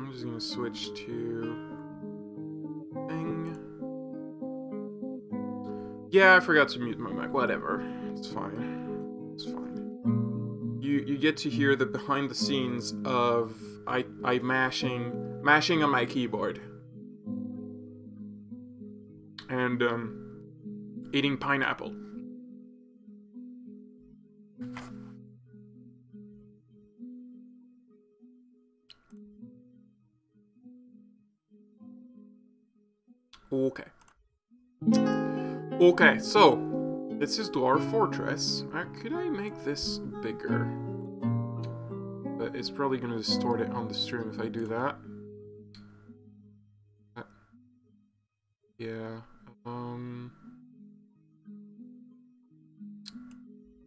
I'm just gonna switch to thing. Yeah, I forgot to mute my mic. Whatever. It's fine. It's fine. You get to hear the behind the scenes of I mashing on my keyboard. And eating pineapple. Okay. Okay, so this is Dwarf Fortress. Could I make this bigger? But it's probably gonna distort it on the stream if I do that. Yeah. And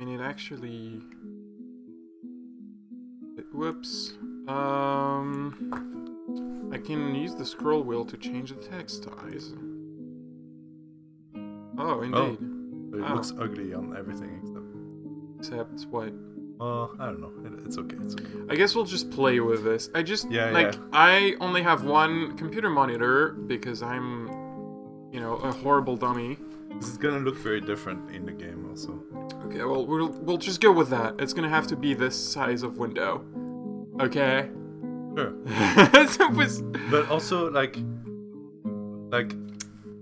it actually. Whoops. I can use the scroll wheel to change the text size. Oh, indeed. Oh, it looks ugly on everything except what? I don't know. It's okay. It's okay. I guess we'll just play with this. I just yeah. I only have one computer monitor because I'm, you know, a horrible dummy. This is gonna look very different in the game, also. Okay, well we'll just go with that. It's gonna have to be this size of window. Okay. Sure. But also, like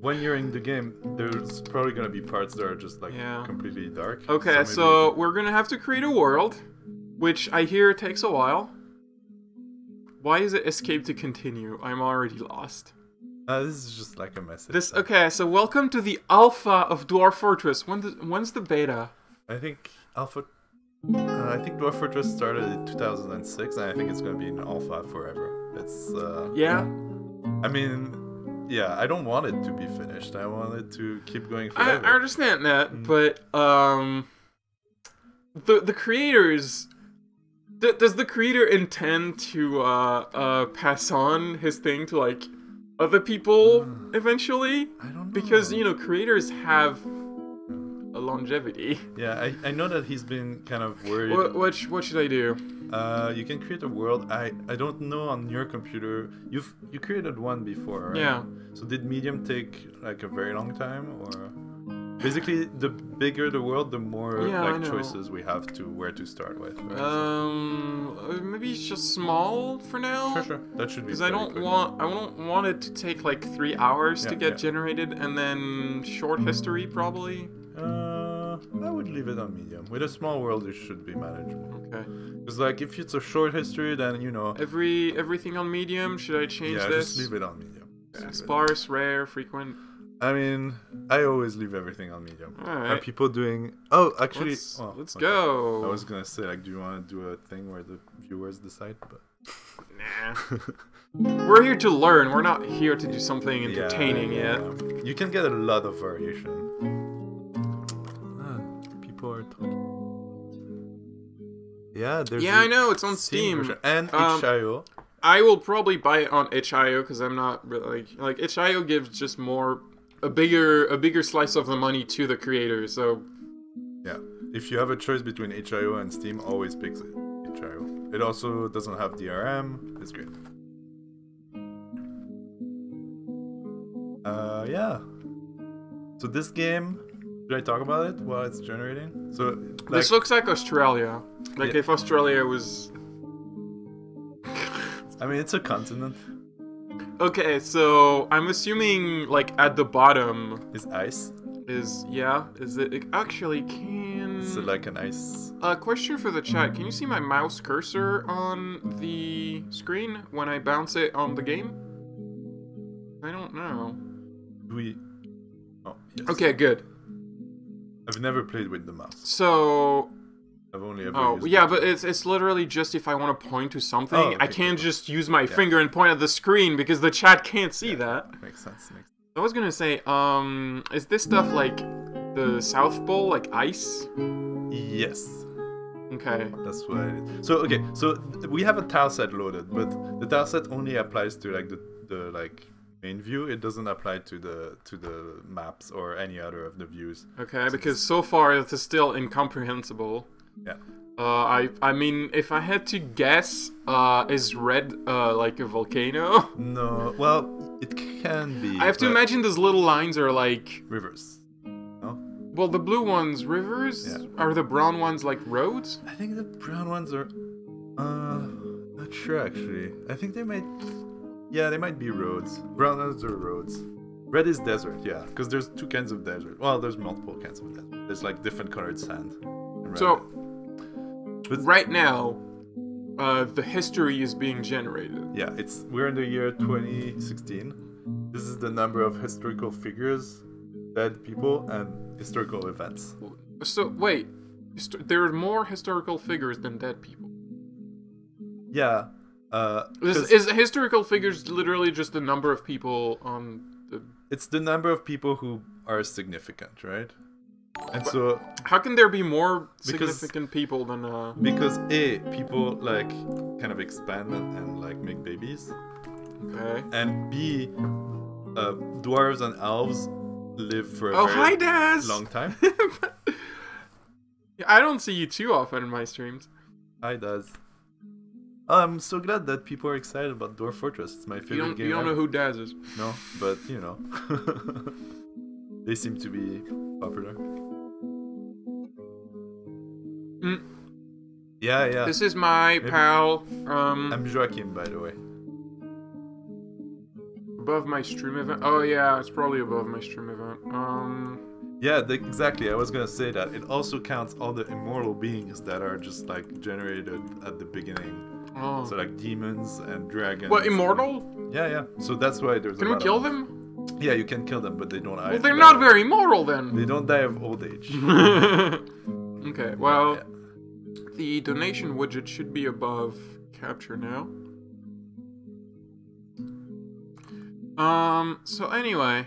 when you're in the game, there's probably gonna be parts that are just like completely dark. Okay, so we're gonna have to create a world, which I hear takes a while. Why is it escape to continue? I'm already lost. This is just like a message. Okay, so welcome to the alpha of Dwarf Fortress. When's the beta? I think alpha. I think Dwarf Fortress started in 2006, and I think it's gonna be in alpha forever. It's yeah. I mean, yeah, I don't want it to be finished. I want it to keep going forever. I understand that, but the creators. Does the creator intend to pass on his thing to like other people eventually? I don't know. Because you know creators have a longevity. Yeah, I know that he's been kind of worried. What should I do? You can create a world. I don't know on your computer. You created one before, right? Yeah. So did medium take like a very long time, or basically the bigger the world, the more like choices we have to where to start with. Right? Maybe it's just small for now. Sure. That should be. Because I don't want it to take like 3 hours to get generated, and then short history probably. I would leave it on medium. With a small world, it should be manageable. Okay. Because like if it's a short history, then you know. Everything on medium. Should I change this? Yeah, just leave it on medium. Sparse, rare, frequent. I mean, I always leave everything on medium. Alright. Are people doing... Oh, actually... Let's go. I was gonna say, like, do you want to do a thing where the viewers decide? But nah. We're here to learn. We're not here to do something entertaining yet. You can get a lot of variation. People are talking. Yeah, there's... Yeah, I know. It's on Steam. And itch.io. I will probably buy it on itch.io because I'm not really... Like, itch.io gives just more... A bigger slice of the money to the creator, so... Yeah. If you have a choice between itch.io and Steam, always pick itch.io. It also doesn't have DRM. It's great. Yeah. So this game... Should I talk about it while it's generating? So like, this looks like Australia. Like if Australia was... I mean, it's a continent. Okay, so I'm assuming like at the bottom is ice. Is it actually can? Is it like an ice? Question for the chat: can you see my mouse cursor on the screen when I bounce it on the game? I don't know. Oh, yes. Okay, good. I've never played with the mouse. So. I've only ever used but it's literally just if I want to point to something, okay, I can't just use my finger and point at the screen because the chat can't see that. Makes sense. I was gonna say, is this stuff like the South Pole, like ice? Yes. Okay. That's what I did. So okay, so we have a tile set loaded, but the tile set only applies to like the like main view. It doesn't apply to the maps or any other of the views. Okay, so because so far it is still incomprehensible. Yeah. I mean, if I had to guess, is red like a volcano? No, well, it can be. I have to imagine those little lines are like rivers. No? Well, the blue ones rivers? Yeah. Are the brown ones like roads? I think the brown ones are not sure actually. I think they might they might be roads. Brown ones are roads. Red is desert, yeah, because there's two kinds of desert. Well, there's multiple kinds of desert. There's like different colored sand. So right now, the history is being generated. Yeah, we're in the year 2016. This is the number of historical figures, dead people, and historical events. So wait, there are more historical figures than dead people. Yeah. Is historical figures literally just the number of people on the? It's the number of people who are significant, right? And so, how can there be more significant people than because A, people like kind of expand and like make babies. Okay. And B, dwarves and elves live for a hi, Daz! long time. I don't see you too often in my streams. Hi, Daz. I'm so glad that people are excited about Dwarf Fortress. It's my favorite game. You don't know who Daz is. No, but you know, they seem to be popular. Yeah. This is my pal. I'm Joachim, by the way. Above my stream event. Oh yeah, it's probably above my stream event. Yeah, exactly. I was gonna say that. It also counts all the immortal beings that are just like generated at the beginning. Oh. So like demons and dragons. What, immortal? Yeah. So that's why there's. Can we kill them? Yeah, you can kill them, but they don't. Well, they're not very immortal then. They don't die of old age. Okay. Well, the donation widget should be above capture now. So anyway,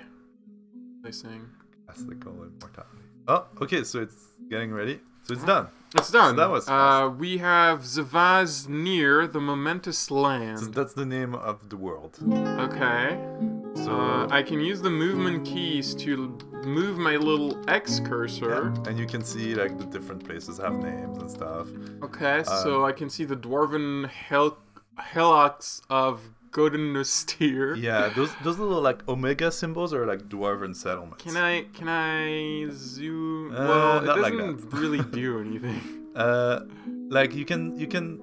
what was I saying? Classical immortality. Oh, okay. So it's getting ready. So it's done. It's done. So that was fast. We have the vase near the momentous land. So that's the name of the world. Okay. So I can use the movement keys to move my little X cursor. Yeah. And you can see like the different places have names and stuff. Okay, so I can see the dwarven hillocks of Godinustir. Yeah, those little like omega symbols are like dwarven settlements. Can I zoom? Well, it doesn't really do anything. Like you can kind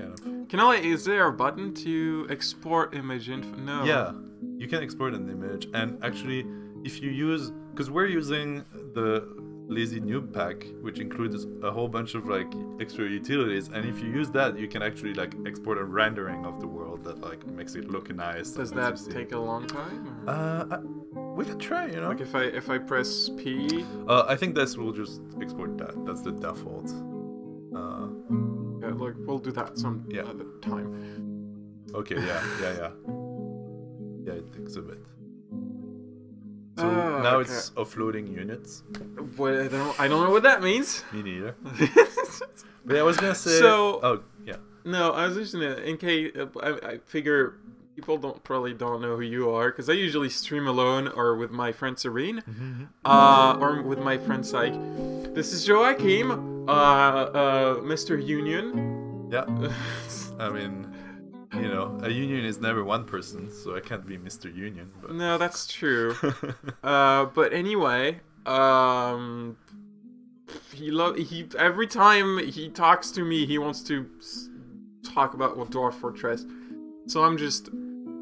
of. Can I? Is there a button to export image info? No. Yeah, you can export an image, and actually, if you use, because we're using the Lazy Noob pack, which includes a whole bunch of like extra utilities, and if you use that, you can actually like export a rendering of the world that like makes it look nice. Does that take a long time? We can try, you know. Like if I press P. I think this will just export that. That's the default. Yeah, like we'll do that some other time. Okay. Yeah. Yeah, it takes a bit. So now it's offloading units. Well, I don't know what that means. Me neither. But I was gonna say. So. Oh yeah. No, I was just gonna. In case I figure people probably don't know who you are, because I usually stream alone or with my friend Serene, or with my friend Psych. This is Joachim, Mr. Union. Yeah. I mean. You know, a union is never one person, so I can't be Mr. Union. But... No, that's true. But anyway, he every time he talks to me, he wants to talk about Dwarf Fortress. So I'm just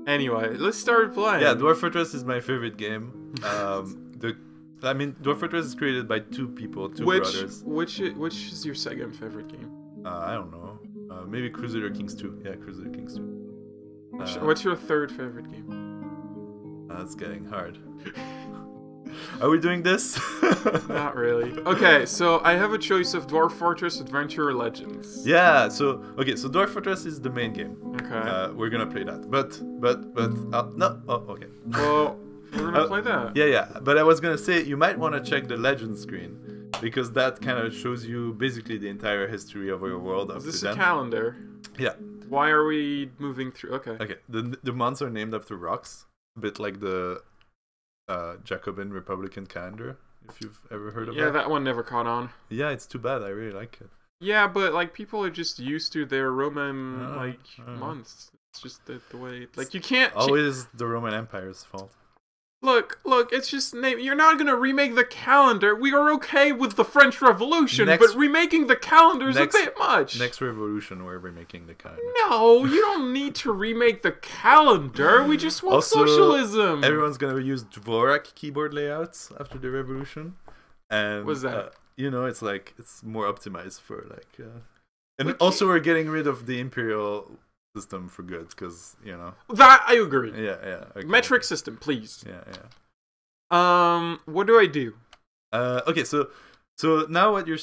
anyway. Let's start playing. Yeah, Dwarf Fortress is my favorite game. Dwarf Fortress is created by two people, two brothers. Which is your second favorite game? I don't know. Maybe Crusader Kings 2. Yeah, Crusader Kings 2. What's your third favorite game? That's getting hard. Are we doing this? Not really. Okay, so I have a choice of Dwarf Fortress, Adventure, or Legends. Yeah, so Dwarf Fortress is the main game. Okay. We're gonna play that. But no. Oh, okay. Well, we're gonna play that. Yeah. But I was gonna say, you might want to check the Legends screen. Because that kind of shows you basically the entire history of your world. Is this a calendar? Yeah. Why are we moving through? Okay. Okay. The months are named after rocks, a bit like the Jacobin Republican calendar. If you've ever heard of it. Yeah, that one never caught on. Yeah, it's too bad. I really like it. Yeah, but like people are just used to their Roman months. It's just the way. Like you can't. Always the Roman Empire's fault. Look, it's just you're not gonna remake the calendar. We are okay with the French Revolution, but remaking the calendar is a bit much. Next revolution, we're remaking the calendar. No, you don't need to remake the calendar. We just want socialism. Everyone's gonna use Dwarf keyboard layouts after the revolution, and what's that? It's like it's more optimized for like, and also we're getting rid of the imperial system for good, because that I agree. Yeah. Okay. Metric system, please. Yeah. What do I do? Okay, so now what you're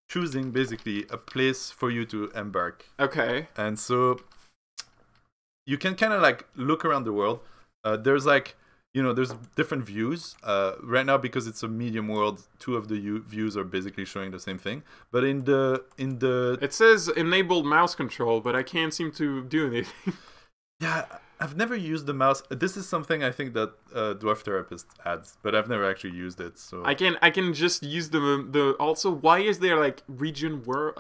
choosing basically a place for you to embark. Okay. And so you can kind of like look around the world. There's like there's different views. Right now, because it's a medium world, two of the views are basically showing the same thing. But in the it says enabled mouse control, but I can't seem to do anything. Yeah, I've never used the mouse. This is something I think that Dwarf Therapist adds, but I've never actually used it. So I can just use the. Also, why is there like region world?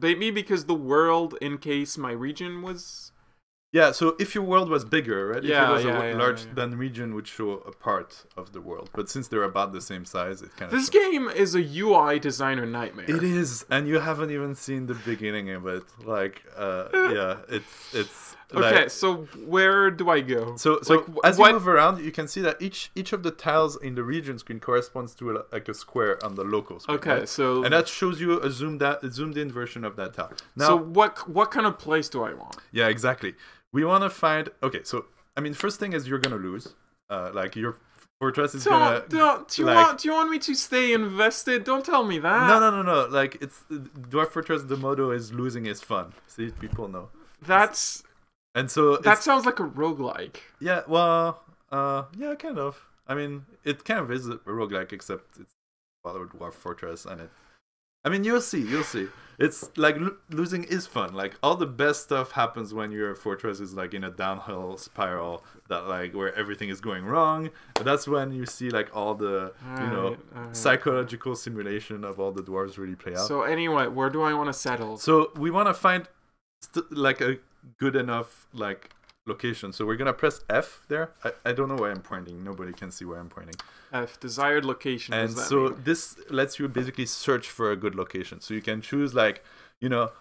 Maybe because the world, in case my region was. Yeah, so if your world was bigger, right? Yeah, if it was large, then region would show a part of the world. But since they're about the same size, it kind of... This game is a UI designer nightmare. It is, and you haven't even seen the beginning of it. Like, yeah, it's... Okay, like, so where do I go? So as you move around, you can see that each of the tiles in the region screen corresponds to a square on the local screen. Okay, right? so... And that shows you a zoomed-in version of that tile. Now, so what kind of place do I want? Yeah, exactly. We want to find... Okay, so, I mean, first thing is you're going to lose. Like, your fortress is going to... Do you want me to stay invested? Don't tell me that. No. Like, it's... Dwarf Fortress, the motto is losing is fun. See, people know. That's... And so... That sounds like a roguelike. Yeah, well... yeah, kind of. I mean, it kind of is a roguelike, except it's about a Dwarf Fortress, and it... I mean, you'll see. It's like losing is fun. Like all the best stuff happens when your fortress is like in a downhill spiral that like where everything is going wrong. And that's when you see like all the psychological simulation of all the dwarves really play out. So anyway, where do I want to settle? So we want to find like a good enough like location. So we're gonna press F there. I don't know where I'm pointing. Nobody can see where I'm pointing. F, desired location. And so this lets you basically search for a good location. So you can choose like,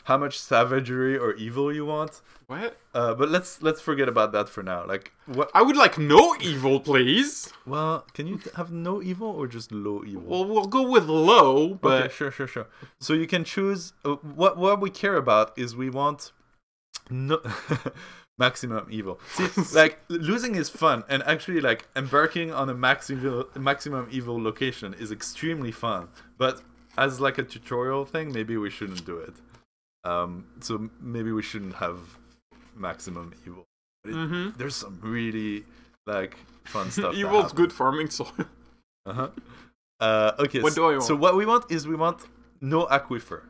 how much savagery or evil you want. What? But let's forget about that for now. Like what? I would like no evil, please. Well, can you have no evil or just low evil? Well, we'll go with low, but okay, sure. So you can choose. What we care about is we want no. Maximum evil. See, like losing is fun, and actually, like embarking on a maximum evil location is extremely fun. But as like a tutorial thing, maybe we shouldn't do it. So maybe we shouldn't have maximum evil. But there's some really like fun stuff. Evil's good farming soil. Okay. What do I want? So what we want is no aquifer.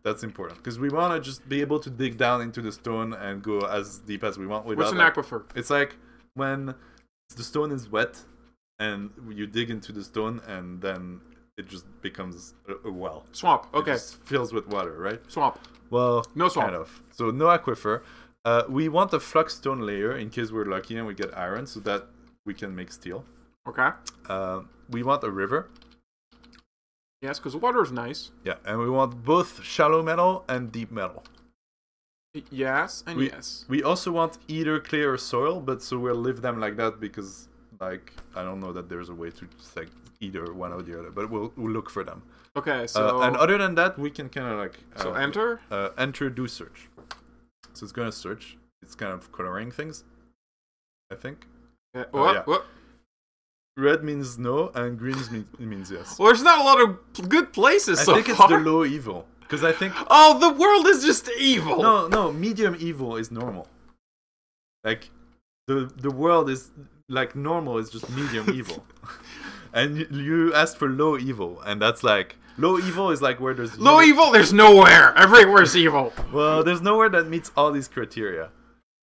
That's important because we want to just be able to dig down into the stone and go as deep as we want. What's an aquifer? It's like when the stone is wet and you dig into the stone and then it just becomes a well. Swamp. Okay. It just fills with water, right? Swamp. Well, no swamp. Kind of. So no aquifer. We want a flux stone layer in case we're lucky and we get iron so that we can make steel. Okay. We want a river. Yes, because water is nice. Yeah, and we want both shallow metal and deep metal. Yes, and yes. We also want either clay or soil, but so we'll leave them like that because, like, I don't know that there's a way to select either one or the other, but we'll look for them. Okay, so... and other than that, we can kind of like... so enter? Enter, do search. So it's going to search. It's kind of coloring things, I think. What? Red means no, and green means yes. Well, there's not a lot of good places so far. I think it's the low evil. Because I think... Oh, the world is just evil! No, medium evil is normal. Like, the world is... Like, normal is just medium evil. And you asked for low evil, and that's like... Low evil is like where there's... Low evil? There's nowhere! Everywhere's evil! Well, there's nowhere that meets all these criteria.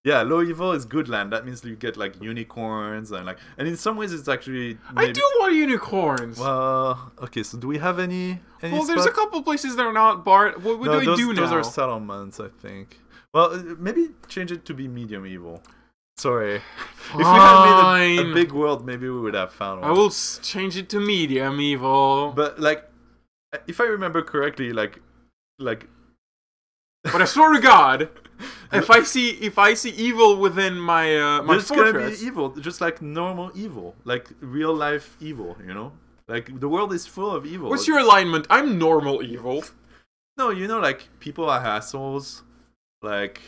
Yeah, low evil is good land. That means you get like unicorns and in some ways it's actually. I do want unicorns. Well, okay. So do we have any? Well, there's a couple places that are not barred. What do I do now? Those are settlements, I think. Well, maybe change it to be medium evil. Sorry. Fine. If we had made a big world, maybe we would have found one. I will change it to medium evil. But like, if I remember correctly, like. But I swear to God, if I see evil within my my there's fortress, gonna be evil, just like normal evil, like real life evil. You know, like the world is full of evil. What's your alignment? I'm normal evil. No, you know, like people are assholes, like.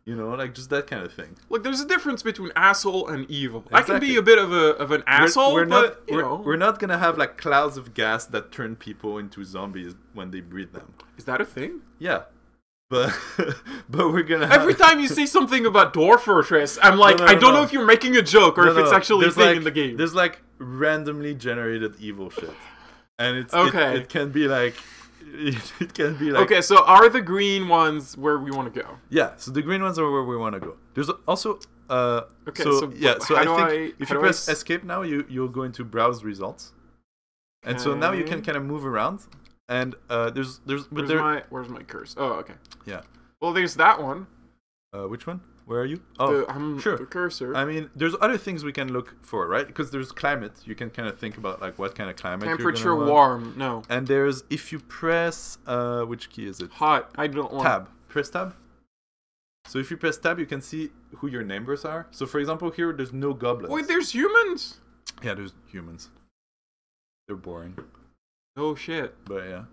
You know, like just that kind of thing. Look, there's a difference between asshole and evil. Exactly. I can be a bit of an asshole, we're but we're not gonna have like clouds of gas that turn people into zombies when they breathe them. Is that a thing? Yeah, but we're gonna. Every time you say something about Dwarf Fortress, I'm like, I don't know if you're making a joke or if it's actually a thing in the game. There's like randomly generated evil shit, and it's okay. It can be like. It can be like okay, so are the green ones where we want to go? Yeah, so the green ones are where we want to go. There's also okay, so I think if you press I... escape now, you'll go into browse results, and so now you can kind of move around. And there's where's my curse? Oh, okay. Yeah. Well, there's that one. Which one? Where are you? Oh, sure. The cursor. I mean, there's other things we can look for, right? Because there's climate. You can kind of think about like what kind of climate. Temperature warm. No. And there's if you press which key is it? Hot. I don't want. Tab. Press tab. So if you press tab, you can see who your neighbors are. So for example, here there's no goblins. Wait, there's humans. Yeah, there's humans. They're boring. Oh shit. But yeah.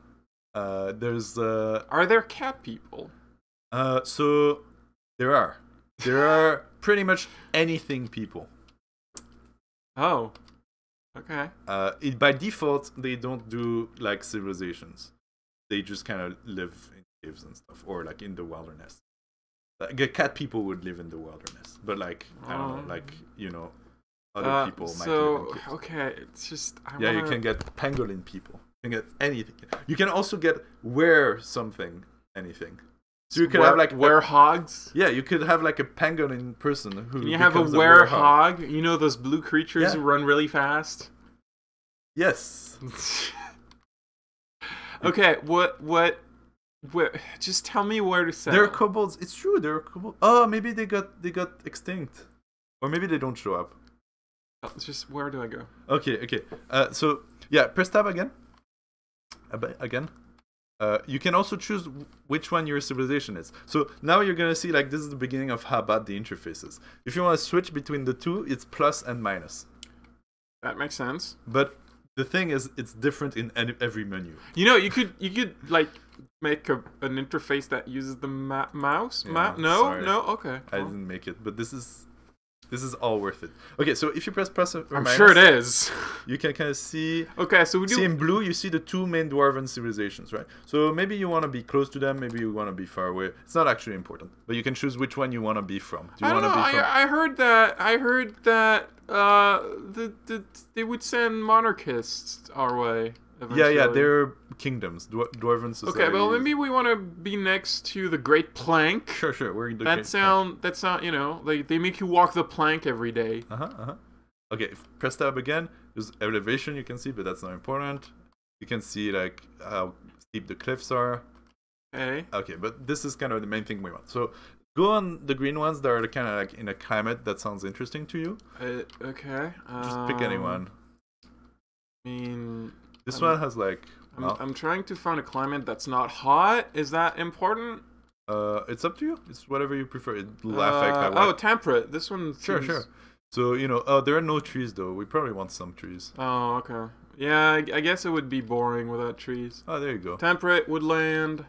There's. Are there cat people? So there are. There are pretty much anything people. Oh. Okay. By default, they don't do like civilizations. They just kind of live in caves and stuff, or like in the wilderness. Like cat people would live in the wilderness, but like I don't know, like you know, other people might live in caves. Okay, it's just you can get pangolin people. You can get anything. You can also get anything. So you could have like werehogs. Yeah, you could have like a pangolin person who. Can you have a werehog? You know those blue creatures who run really fast. Yes. Okay, what? Just tell me where to sell. There are kobolds. It's true. There are kobolds. Oh, maybe they got extinct, or maybe they don't show up. Just where do I go? Okay. So yeah, press tab again. Again. You can also choose which one your civilization is. So now you're gonna see like this is the beginning of how bad the interface is. If you want to switch between the two, it's plus and minus. That makes sense. But the thing is, it's different in every menu. You know, you could like make an interface that uses the mouse. Yeah, no, sorry. no, okay. I didn't make it, but this is all worth it. Okay, so if you press or I'm minus, sure it is. You can kind of see. Okay, so we do. See in blue, you see the two main dwarven civilizations, right? So maybe you want to be close to them, maybe you want to be far away. It's not actually important, but you can choose which one you want to be from. Do you want to be from? I heard that they would send monarchists our way. Eventually. Yeah, they're kingdoms, dwarven societies. Okay, well maybe we want to be next to the Great Plank. Sure. We're in the That sound. You know, they make you walk the plank every day. Okay, press tab again. There's elevation you can see, but that's not important. You can see like how steep the cliffs are. Okay, but this is kind of the main thing we want. So go on the green ones that are kind of like in a climate that sounds interesting to you. Okay. Just pick anyone. I mean. This one has like. I'm trying to find a climate that's not hot. Is that important? It's up to you. It's whatever you prefer. Temperate. This one. Sure. So you know, there are no trees though. We probably want some trees. Oh, okay. Yeah, I guess it would be boring without trees. Oh, there you go. Temperate woodland.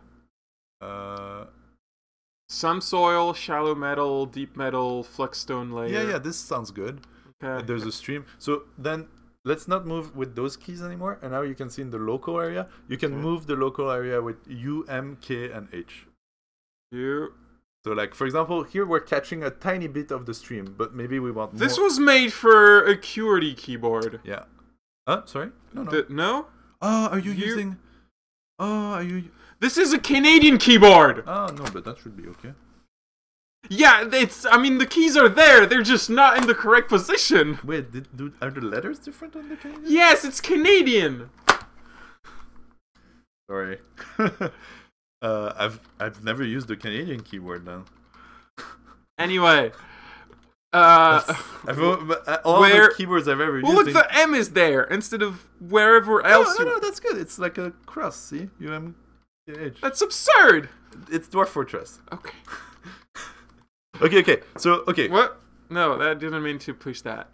Sun soil, shallow metal, deep metal, flexstone layer. Yeah. This sounds good. Okay. There's a stream. So then. Let's not move with those keys anymore. And now you can see in the local area, you can move the local area with U, M, K, and H. So like, for example, here we're catching a tiny bit of the stream, but maybe we want more. This was made for a QWERTY keyboard. Yeah. Sorry? No. No? Oh, are you using... Oh, are you... This is a Canadian keyboard! Oh, no, but that should be okay. Yeah, it's. I mean, the keys are there. They're just not in the correct position. Wait, are the letters different on the Canadian? Yes, it's Canadian. Sorry. I've never used the Canadian keyboard then. Anyway, all the keyboards I've ever used. Well, look, the M is there instead of wherever else. No, that's good. It's like a cross. See, UMH. That's absurd. It's Dwarf Fortress. Okay. Okay. So, okay. What? No, that didn't mean to push that.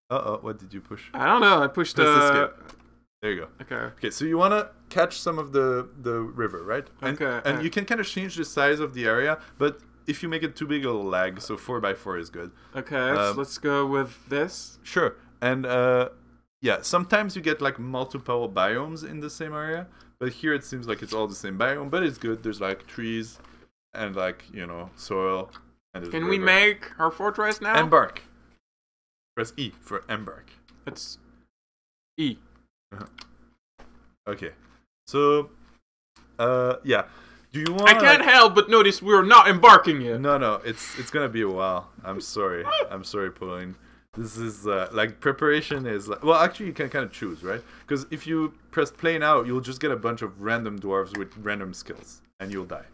What did you push? I don't know. I pushed escape. There you go. Okay. Okay, so you want to catch some of the river, right? And you can kind of change the size of the area, but if you make it too big, it'll lag. So 4x4 is good. Okay, so let's go with this. Sure. And yeah, sometimes you get like multiple biomes in the same area, but here it seems like it's all the same biome, but it's good. There's like trees and like, soil. And can we make our fortress now? Embark. Press E for embark. It's E. Okay. So, yeah. Do you want? I can't help but notice we're not embarking yet. No. It's gonna be a while. I'm sorry. I'm sorry, Pauline. This is like preparation is like, well, actually you can kind of choose, right? Because if you press play now, you'll just get a bunch of random dwarves with random skills, and you'll die.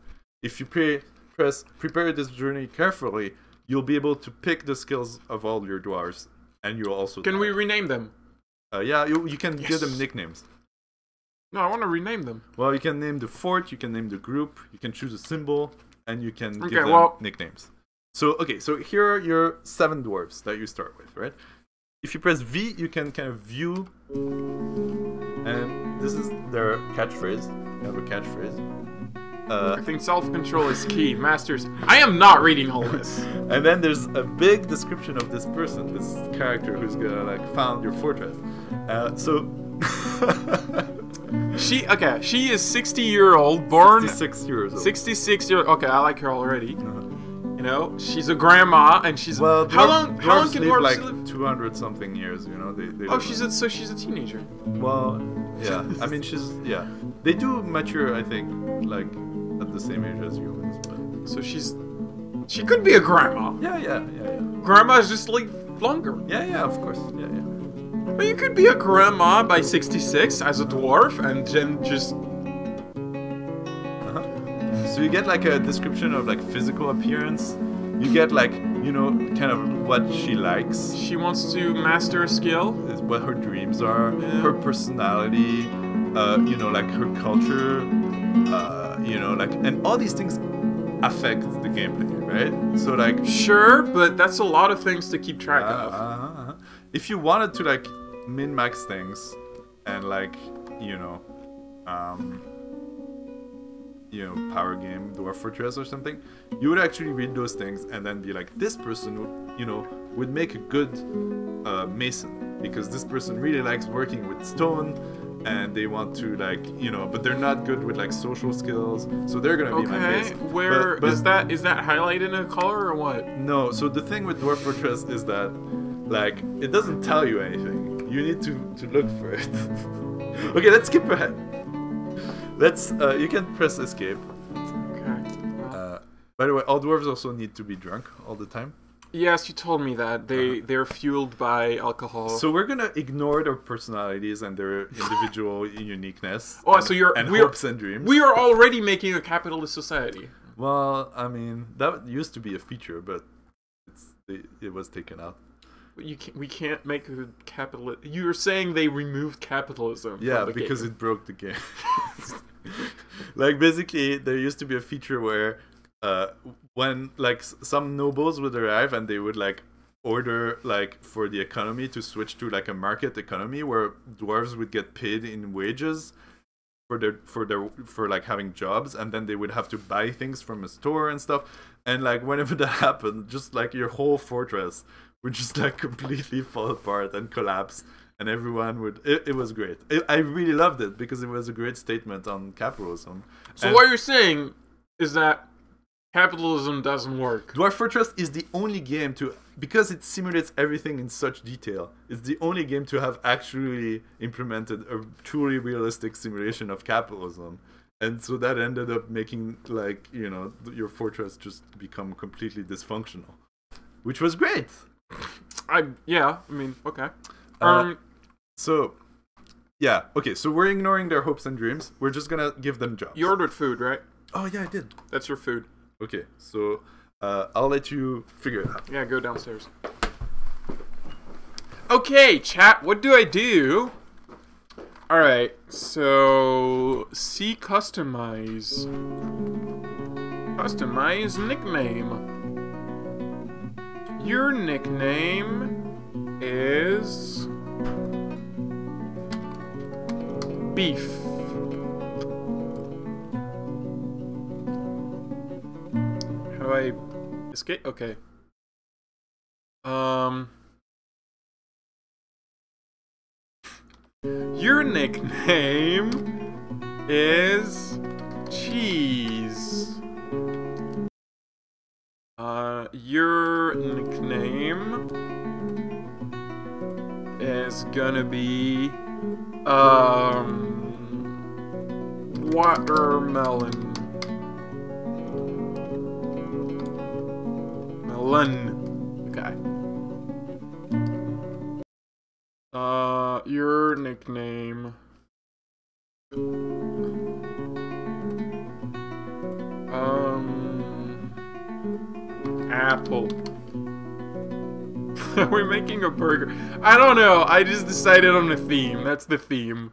If you press prepare this journey carefully, you'll be able to pick the skills of all your dwarves, and you'll also. Can we rename them? Yeah, you can give them nicknames. No, I want to rename them. Well, you can name the fort, you can name the group, you can choose a symbol, and you can give them nicknames. So, okay, so here are your 7 dwarves that you start with, right? If you press V, you can kind of view, and this is their catchphrase. You have a catchphrase. I think self-control is key. Masters, I am not reading all this. And then there's a big description of this person, this character who's gonna like found your fortress. She is 60-year-old, born 66 years old. 66-year-old. Okay, I like her already. She's a grandma, and she's well. How long can dwarves like live? 200 something years. They she's a teenager. Well, yeah. I mean, They do mature, I think, like at the same age as humans. But... So she could be a grandma. Yeah. Grandma's just like longer. Yeah, of course. Yeah. But you could be a grandma by 66 as a dwarf, and then just. So you get like a description of like physical appearance. You get like kind of what she likes. She wants to master a skill. What her dreams are. Yeah. Her personality. Like her culture. And all these things affect the gameplay, right? So like. Sure, but that's a lot of things to keep track of. If you wanted to like min-max things and like power game Dwarf Fortress or something, you would actually read those things and then be like, this person would make a good mason, because this person really likes working with stone, and they want to like but they're not good with like social skills, so they're gonna be my mason. Where is that highlighted in a color or what? No, so the thing with Dwarf Fortress is that like it doesn't tell you anything. You need to look for it. Okay, let's skip ahead. You can press escape. Okay. By the way, all dwarves also need to be drunk all the time. Yes, you told me that. They're fueled by alcohol. So we're gonna ignore their personalities and their individual uniqueness. And hopes and dreams. We are already making a capitalist society. Well, I mean, that used to be a feature, but it was taken out. We can't make a capitalist. You're saying they removed capitalism? Yeah, because it broke the game. Like basically, there used to be a feature where, when like some nobles would arrive and they would like order like for the economy to switch to like a market economy where dwarves would get paid in wages for like having jobs, and then they would have to buy things from a store and stuff. And like whenever that happened, just like your whole fortress would just like completely fall apart and collapse, and everyone would. It was great. I really loved it because it was a great statement on capitalism. So what you're saying is that capitalism doesn't work. Dwarf Fortress is the only game because it simulates everything in such detail. It's the only game to have actually implemented a truly realistic simulation of capitalism. And so that ended up making, like, you know, your fortress just become completely dysfunctional, which was great. Yeah, I mean, okay. So, yeah, okay, so we're ignoring their hopes and dreams. We're just gonna give them jobs. You ordered food, right? Oh, yeah, I did. That's your food. Okay, so I'll let you figure it out. Yeah, go downstairs. Okay, chat, what do I do? Alright, so see customize. Customize nickname. Your nickname is Beef. How do I escape? Okay. Your nickname is Cheese. Your nickname is gonna be watermelon. Okay. Your nickname. Apple. We're making a burger. I don't know. I just decided on the theme. That's the theme.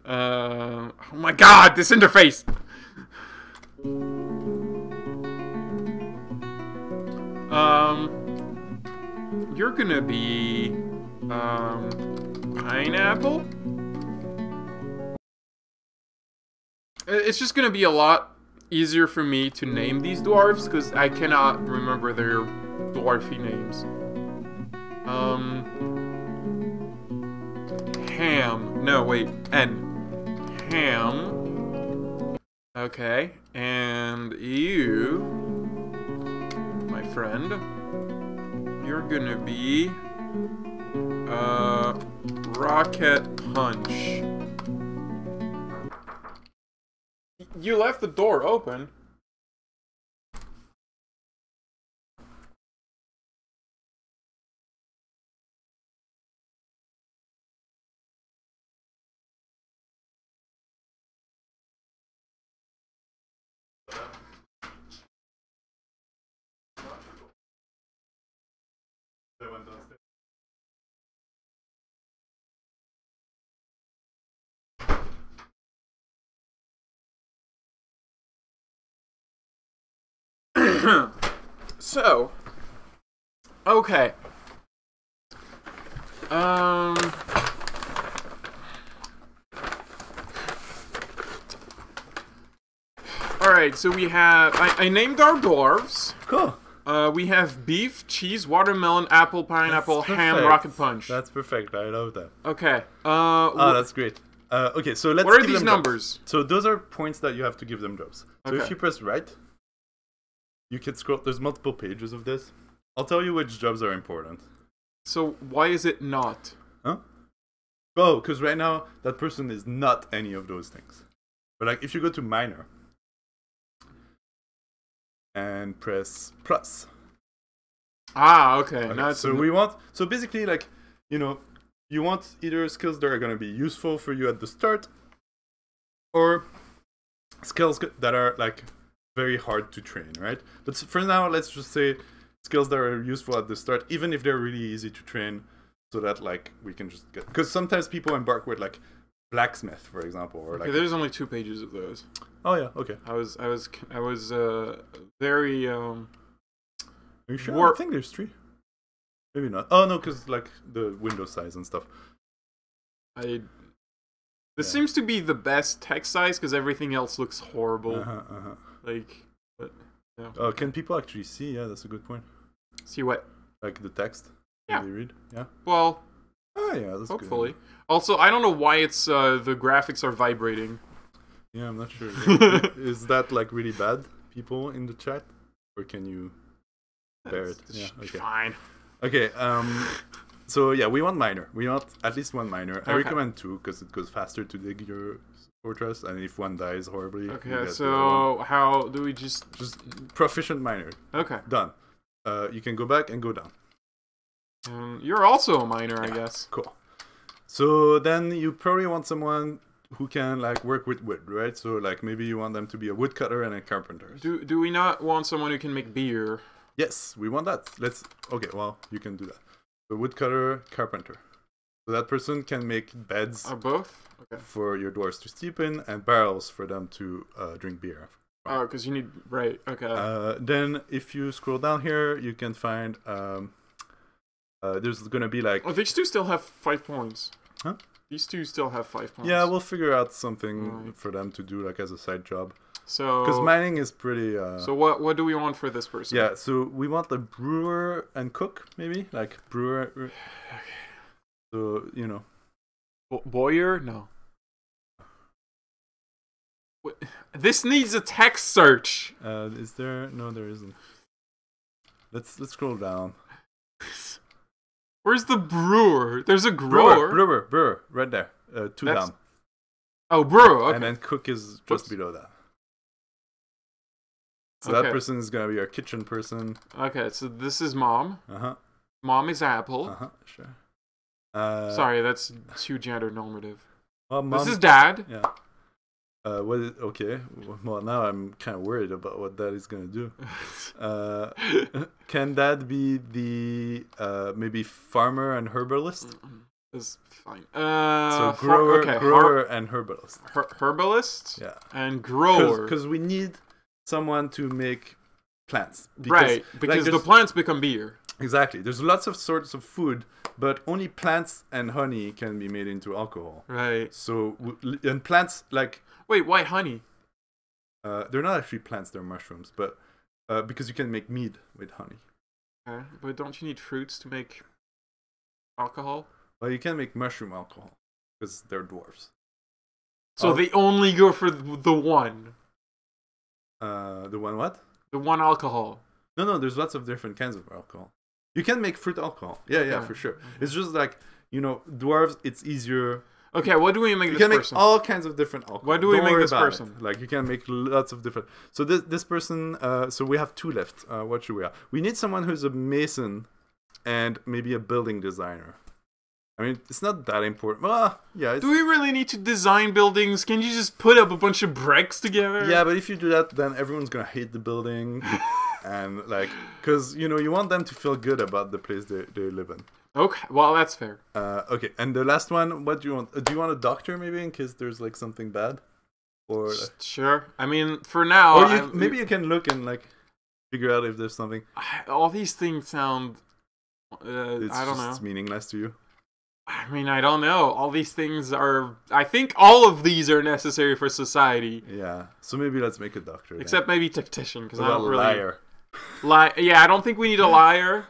Oh my god, this interface! You're gonna be, pineapple? It's just gonna be a lot easier for me to name these dwarves, because I cannot remember their dwarfy names. Ham. No, wait. N. Ham. Okay. And you, my friend, you're gonna be, Rocket Punch. You left the door open. So, okay. Alright, so we have, I named our dwarves. Cool. We have beef, cheese, watermelon, apple, pineapple, That's ham, perfect. rocket punch. That's perfect. I love that. Okay. Oh, that's great. Okay, so let's. What are give these them numbers? Jobs. So those are points that you have to give them jobs. So Okay. if you press right, you can scroll. There's multiple pages of this. I'll tell you which jobs are important. So why is it not? Huh? Oh, because right now that person is not any of those things. But like, if you go to minor and press plus. Ah, okay. Okay, Now it's so we want. So basically, like, you know, you want either skills that are going to be useful for you at the start, or skills that are like very hard to train, right? But for now, let's just say skills that are useful at the start, even if they're really easy to train, so that like we can just get. Because sometimes people embark with like blacksmith, for example, or like. Okay, there's only 2 pages of those. Oh yeah, okay. I was very Are you sure? I think there's 3. Maybe not. Oh no, because like the window size and stuff. This seems to be the best text size because everything else looks horrible. Like, but yeah. Oh, can people actually see? Yeah, that's a good point. See what? Like the text. Yeah. They read. Yeah. Well. Oh yeah, that's hopefully. good. Also, I don't know why it's the graphics are vibrating. Yeah, I'm not sure. Is that like really bad, people in the chat, or can you bear it? Yeah, okay. Fine. Okay. So yeah, we want minor. We want at least 1 minor. I Okay. recommend 2 because it goes faster to dig your fortress, and if one dies horribly, you Okay, get the other so how do we just proficient miner. Okay. Done. You can go back and go down. You're also a miner, I guess. Cool. So then you probably want someone who can like work with wood, right? So like maybe you want them to be a woodcutter and a carpenter. Do we not want someone who can make beer? Yes, we want that. Okay, well, you can do that. So woodcutter, carpenter. So that person can make beds Both? Okay. for your dwarves to sleep in and barrels for them to drink beer. Oh, because you need... Right, okay. Then if you scroll down here, you can find... there's going to be like... Oh, these two still have 5 points. Huh? These two still have 5 points. Yeah, we'll figure out something for them to do like as a side job. So... Because mining is pretty... So what do we want for this person? Yeah, so we want the brewer and cook, maybe? Like brewer... Okay. So, you know... Boyer? No. What? This needs a text search! Is there... No, there isn't. Let's scroll down. Where's the brewer? There's a grower. Brewer, right there. 2 down. Oh, brewer, okay. And then cook is just below that. So that person is gonna be our kitchen person. Okay, so this is mom. Uh-huh. Mom is apple. Uh-huh, sure. Sorry, that's too gender normative. Well, mom, this is dad. Yeah. Okay. Well, now I'm kind of worried about what dad is gonna do. Can dad be the maybe farmer and herbalist? That's fine. So grower and herbalist. Herbalist. Yeah. And grower. Because we need someone to make plants. Because the plants become beer. Exactly. There's lots of sorts of food, but only plants and honey can be made into alcohol. Right. So and plants like. Wait, why honey? They're not actually plants; they're mushrooms. But because you can make mead with honey. Okay, but don't you need fruits to make alcohol? Well, you can make mushroom alcohol because they're dwarves. So they only go for the one. The one what? The one alcohol. No. There's lots of different kinds of alcohol. You can make fruit alcohol. Yeah, for sure. It's just like dwarves. It's easier. Okay, what do we make this person? You can make all kinds of different alcohol. What do we make this person? Like, you can make lots of different... So this person... so we have 2 left. What should we have? We need someone who's a mason and maybe a building designer. I mean, it's not that important. Well, yeah. Do we really need to design buildings? Can you just put up a bunch of bricks together? Yeah, but if you do that, then everyone's gonna hate the building. And, like... Because, you want them to feel good about the place they live in. Okay, well, that's fair. Okay, and the last one, what do you want? Do you want a doctor, maybe, in case there's, like, something bad? Or Sure. I mean, for now... Or maybe you can look and, like, figure out if there's something. All these things sound... I don't know. It's meaningless to you? I mean, I don't know. All these things are... I think all of these are necessary for society. Yeah, so maybe let's make a doctor. Except maybe tactician, because I don't really... liar. Yeah, I don't think we need a liar.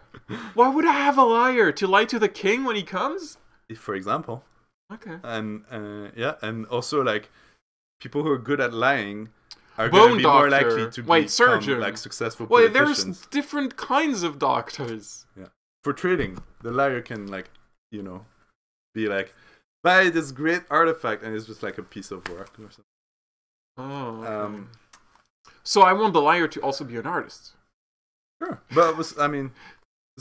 Why would I have a liar? To lie to the king when he comes? For example. Okay. And and also like people who are good at lying are going to be more likely to become surgeon. Like successful politicians. There's different kinds of doctors. Yeah. For trading, the liar can be like, buy this great artifact, and it's just like a piece of work or something. Oh. Okay. So I want the liar to also be an artist. Sure, but I mean,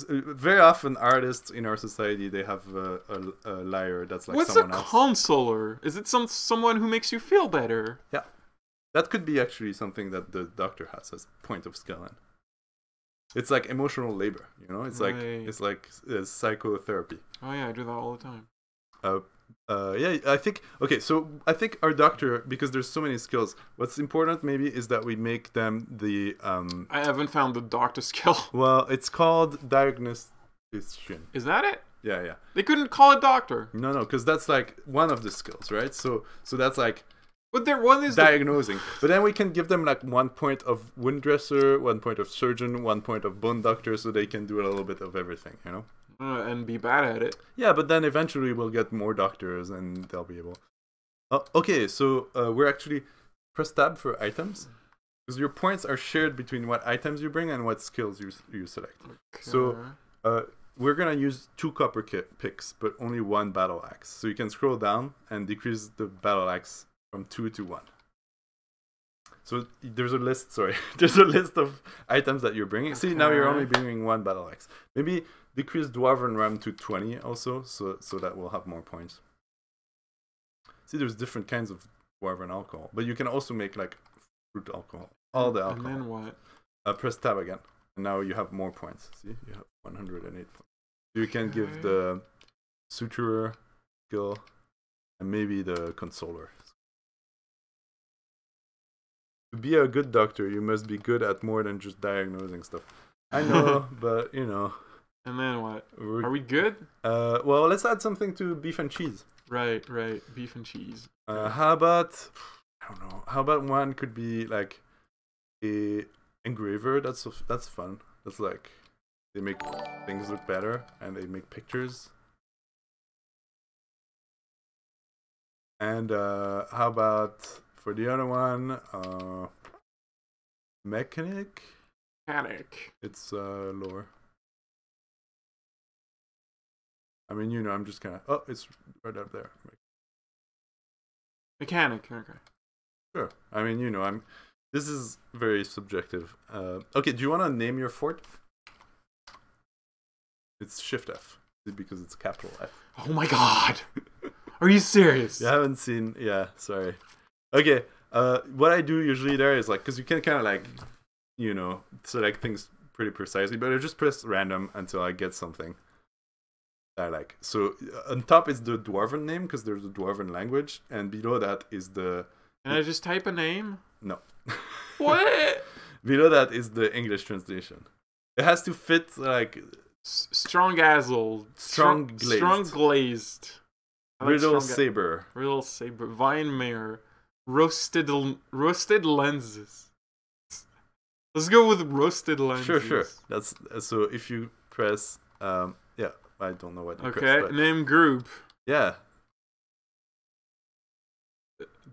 very often artists in our society, they have a liar that's like someone else. What's a consoler? Is it someone who makes you feel better? Yeah, that could be actually something that the doctor has as point of skill in. It's like emotional labor, It's like psychotherapy. Oh yeah, I do that all the time. Yeah, I think our doctor, because there's so many skills, what's important maybe is that we make them the I haven't found the doctor skill. Well, it's called diagnostician. Is that it? Yeah. They couldn't call it doctor. No, because that's like one of the skills, right? So that's like but one is diagnosing. But then we can give them like 1 point of wound dresser, 1 point of surgeon, 1 point of bone doctor, so they can do a little bit of everything, and be bad at it. Yeah, but then eventually we'll get more doctors and they'll be able... okay, so we're actually... Press tab for items. Because your points are shared between what items you bring and what skills you select. Okay. So we're going to use 2 copper picks, but only 1 battle axe. So you can scroll down and decrease the battle axe from 2 to 1. So there's a list. Sorry, there's a list of items that you're bringing. See, now you're only bringing 1 battle axe. Maybe decrease dwarven ram to 20 also, so that will have more points. See, there's different kinds of dwarven alcohol, but you can also make like fruit alcohol, all the alcohol. And then what? Press tab again, and now you have more points. See, you have 108 points. You can give the suturer skill and maybe the consoler. To be a good doctor, you must be good at more than just diagnosing stuff. I know, but you know. And then what? Are we good? Well, let's add something to beef and cheese. Right. Beef and cheese. How about, I don't know. How about one could be like a engraver? That's fun. That's like they make things look better and they make pictures. And how about for the other one, mechanic? It's lower. I mean, you know, I'm just kind of... Oh, it's right up there. Mechanic, okay. Sure. I mean, you know, this is very subjective. Okay, do you want to name your fort? It's Shift F, because it's capital F. Oh my god! Are you serious? You haven't seen... Yeah, sorry. Okay, what I do usually there is like... Because you can kind of like, you know, select things pretty precisely, but I just press random until I get something I like. So on top is the dwarven name because there's a dwarven language, and below that is the... Can I just type a name? No. What? Below that is the English translation. It has to fit like... Strongazzled. Strong glazed. Strong glazed. Riddle saber. Riddle saber. Vine mirror. Roasted lenses. Let's go with roasted lenses. Sure. That's so if you press yeah. I don't know what you press. Okay, name group. Yeah.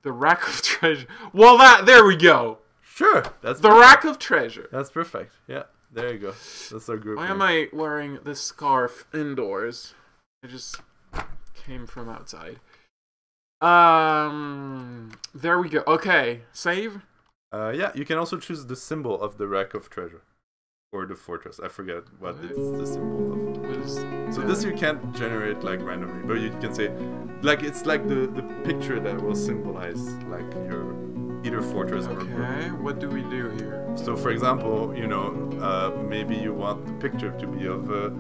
The Rack of Treasure. Well, there we go. Sure, that's the Rack of Treasure. That's perfect. Yeah, there you go. That's our group. Why am I wearing this scarf indoors? I just came from outside. There we go. Okay, save. Yeah, you can also choose the symbol of the Rack of Treasure. Or the fortress. I forget what it's the symbol of. So this you can't generate like randomly, but you can say like it's like the picture that will symbolize like your either fortress or... Okay, what do we do here? So for example, you know, maybe you want the picture to be of a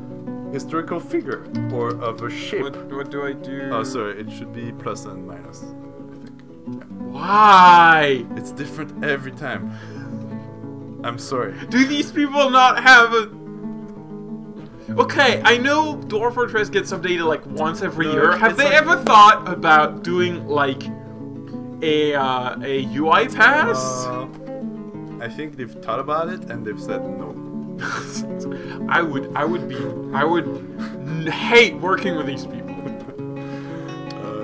historical figure or of a shape. What do I do? Oh, sorry, it should be plus and minus, I think. Yeah. Why? It's different every time. I'm sorry. Do these people not have a... Okay, I know Dwarf Fortress gets updated like once every year. Have they ever thought about doing like a UI pass? I think they've thought about it and they've said no. I would hate working with these people.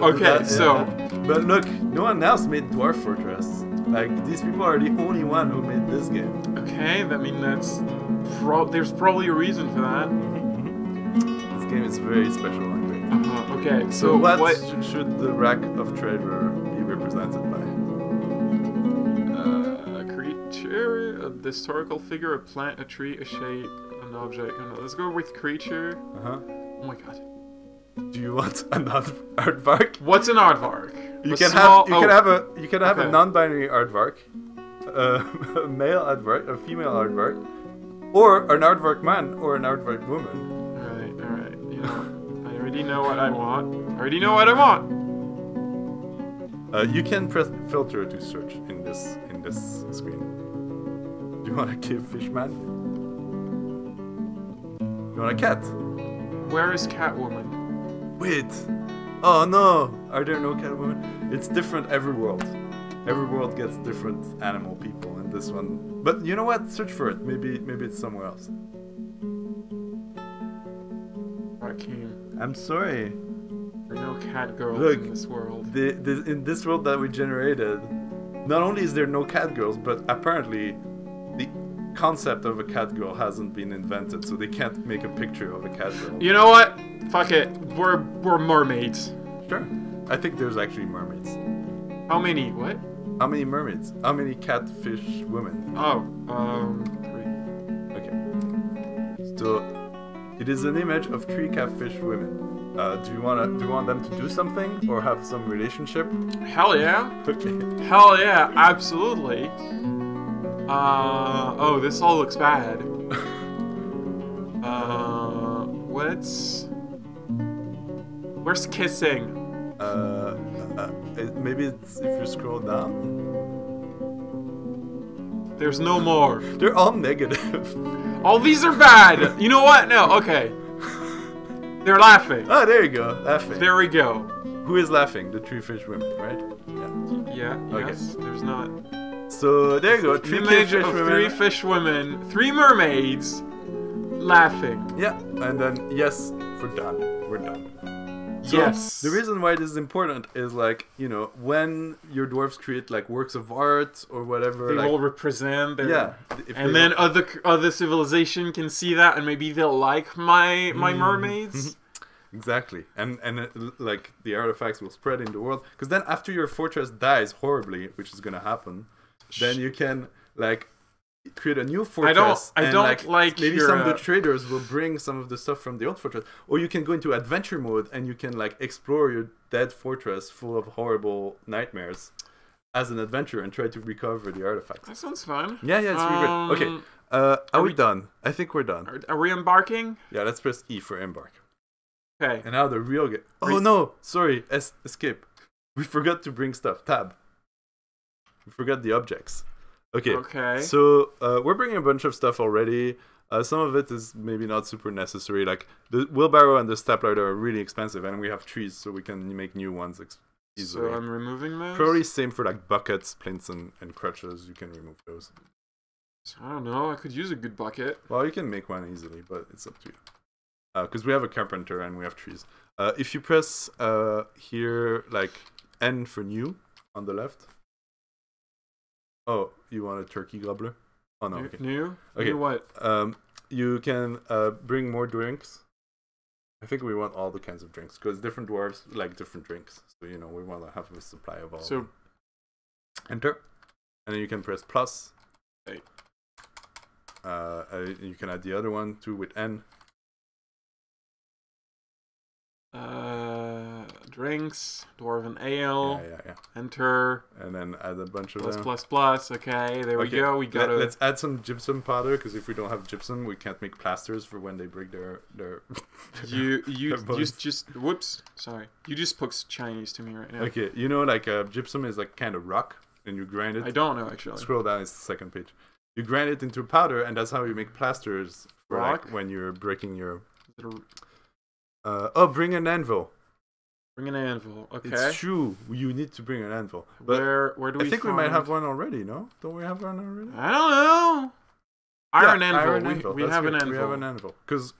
Okay, so... But look, no one else made Dwarf Fortress. Like, these people are the only one who made this game. Okay, I mean, there's probably a reason for that. This game is very special and great. Okay, so what should the Rack of Treasure be represented by? A creature, a historical figure, a plant, a tree, a shape, an object. Oh, no, let's go with creature. Oh my god. Do you want an aardvark? What's an aardvark? You can have a non-binary aardvark, a male aardvark, a female aardvark, or an aardvark man or an aardvark woman. All right. You know, I already know what I want. You can press filter to search in this screen. Do you want a cave fishman? You want a cat? Where is Catwoman? Wait. Oh no! Are there no Catwoman? It's different every world. Every world gets different animal people in this one. But you know what? Search for it. Maybe it's somewhere else. Rakim. I'm sorry. There are no cat girls in this world. In this world that we generated, not only is there no cat girls, but apparently the concept of a cat girl hasn't been invented, so they can't make a picture of a cat girl. You know what? Fuck it. We're mermaids. Sure. I think there's actually mermaids. How many? What? How many mermaids? How many catfish women? Oh, 3. Okay. So it is an image of 3 catfish women. Do you want them to do something or have some relationship? Hell yeah. Okay. Hell yeah, absolutely. Oh, this all looks bad. Where's kissing? Maybe it's if you scroll down. There's no more. They're all negative. All these are bad. You know what? No, okay. They're laughing. Ah, there you go. Laughing. There we go. Who is laughing? The 3 fish women, right? Yeah. Okay. Yes. There's not. So there you go. 3 Image fish of women. 3 fish women, 3 mermaids, laughing. Yeah, and then yes, we're done. We're done. So Yes. the reason why this is important is like, you know, when your dwarves create like works of art or whatever, They like, will represent their... yeah, And then other civilization can see that and maybe they'll like my mermaids. exactly, and like the artifacts will spread in the world, because then after your fortress dies horribly, which is gonna happen, then you can like create a new fortress. I don't like maybe your, some of the traders will bring some of the stuff from the old fortress, or you can go into adventure mode and you can like explore your dead fortress full of horrible nightmares as an adventurer and try to recover the artifacts. That sounds fun. Yeah, it's really good. Okay, are we done? I think we're done. Are we embarking? Yeah, let's press E for embark. Okay. And now the real game. Oh no, sorry, escape. We forgot to bring stuff. Tab. We forgot the objects. Okay. So we're bringing a bunch of stuff already. Some of it is maybe not super necessary. Like the wheelbarrow and the stepladder are really expensive, and we have trees, so we can make new ones easily. So I'm removing those? Probably same for like buckets, plinths, and crutches. You can remove those. So I don't know. I could use a good bucket. Well, you can make one easily, but it's up to you. Because we have a carpenter and we have trees. If you press here, like N for new on the left. Oh, you want a turkey gobbler? Oh no. Okay. New? Okay. New what? You can bring more drinks. I think we want all the kinds of drinks because different dwarves like different drinks. So you know we want to have a supply of all. So enter, and then you can press plus. Okay. You can add the other one too with N. Drinks, dwarven ale. Yeah. Enter. And then add a bunch of them. Plus. Okay, there we go. We got Let's add some gypsum powder because if we don't have gypsum, we can't make plasters for when they break their. You just whoops. Sorry. You just spoke Chinese to me right now. Okay, you know like gypsum is like kind of rock, and you grind it. I don't know actually. Scroll down, it's the second page. You grind it into powder, and that's how you make plasters for Rock? like when you're breaking your. Is it a... Bring an anvil. Bring an anvil. Okay. It's true. You need to bring an anvil. But where do we? I think we might have one already. No, don't we have one already? I don't know. Iron anvil. Iron anvil. We have an anvil. We have an anvil. Because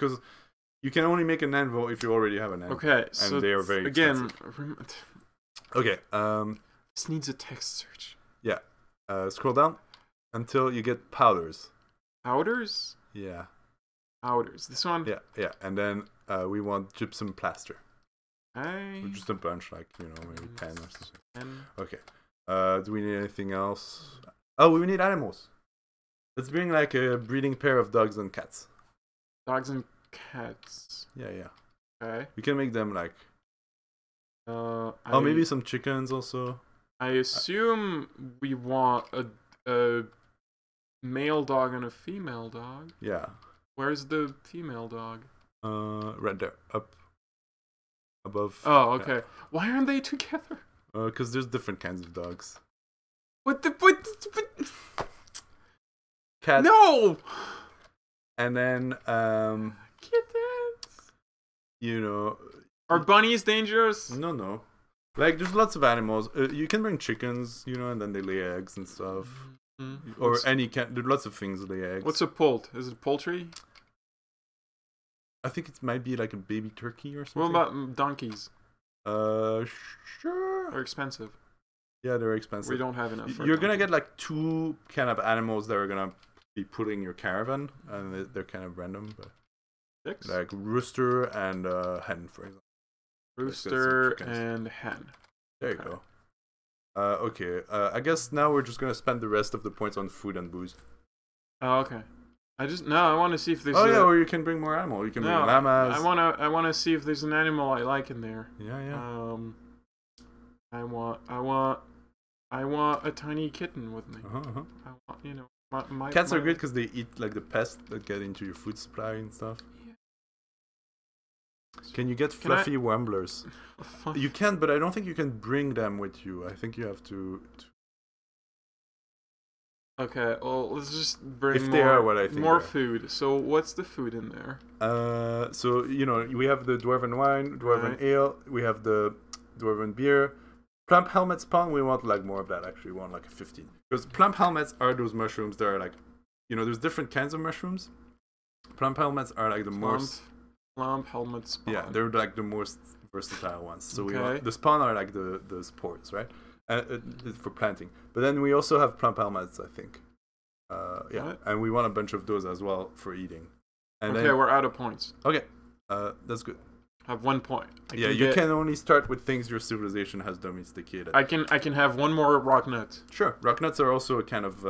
you can only make an anvil if you already have an anvil. Okay. And So they are very again. expensive. Okay. This needs a text search. Yeah. Scroll down until you get powders. Powders. Yeah. Powders. This one. Yeah. And then we want gypsum plaster. Okay. Just a bunch, like, you know, maybe 10 or something. 10. Okay. Do we need anything else? Oh, we need animals. Let's bring like a breeding pair of dogs and cats. Dogs and cats. Yeah. Okay. We can make them like. Maybe some chickens also. I assume we want a male dog and a female dog. Yeah. Where's the female dog? Right there, up. Above. Oh, okay. Yeah. Why aren't they together? Because there's different kinds of dogs. What? Cats. No! And then, Kittens! you know... Are bunnies dangerous? No. Like, there's lots of animals. You can bring chickens, you know, and then they lay eggs and stuff. Mm-hmm. Or there's lots of things that lay eggs. What's a poult? Is it poultry? I think it might be like a baby turkey or something. What about donkeys? Sure. They're expensive. Yeah, they're expensive. We don't have enough. You're gonna get like 2 kind of animals that are gonna be putting your caravan, and they're kind of random, but 6? like rooster and hen, for example. Rooster and hen. There you go. Okay. I guess now we're just gonna spend the rest of the points on food and booze. Oh, okay. I want to see if there's. Oh yeah, or you can bring more animal. You can bring llamas. I wanna see if there's an animal I like in there. Yeah. I want a tiny kitten with me. I want, my cats are great because they eat like the pests that get into your food supply and stuff. Yeah. Can you get fluffy wamblers? You can, but I don't think you can bring them with you. I think you have to... Okay, well, let's just bring if they are what I think more food. So what's the food in there? So, we have the Dwarven wine, Dwarven ale, we have the Dwarven beer. Plump helmet spawn, we want like more of that actually. We want like a 15. Because plump helmets are those mushrooms that are like, there's different kinds of mushrooms. Plump helmets are like the most... Plump helmet spawn. Yeah, they're like the most versatile ones. So we want, the spawn are like the spores, right? For planting. But then we also have plump helmets, I think. Yeah, what? And we want a bunch of those as well for eating. And okay, we're out of points. Okay, that's good. I have 1 point. You can only start with things your civilization has domesticated. I can have one more rock nut. Sure, rock nuts are also a kind of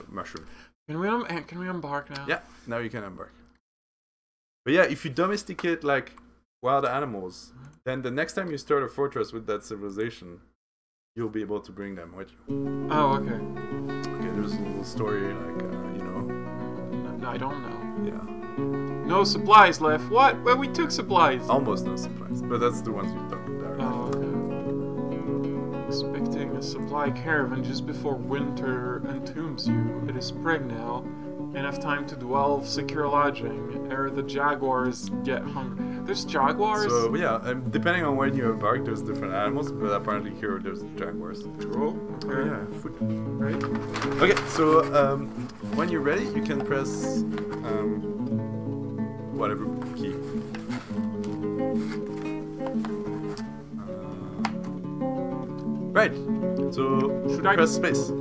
mushroom. Can we embark now? Yeah, now you can embark. But yeah, if you domesticate like wild animals, then the next time you start a fortress with that civilization, you'll be able to bring them with you. Oh, okay. Okay, there's a little story, like, No, I don't know. Yeah. No supplies left. What? Well, we took supplies. Almost no supplies, but that's the ones you took. Oh, okay. Expecting a supply caravan just before winter entombs you. It is spring now. Enough time to dwell secure lodging ere the jaguars get hungry. There's jaguars? So yeah, depending on when you embark, there's different animals, but apparently here there's jaguars. Cool. Okay. Oh, yeah, food. Right. Okay, so when you're ready, you can press whatever key. Right. So should I press space?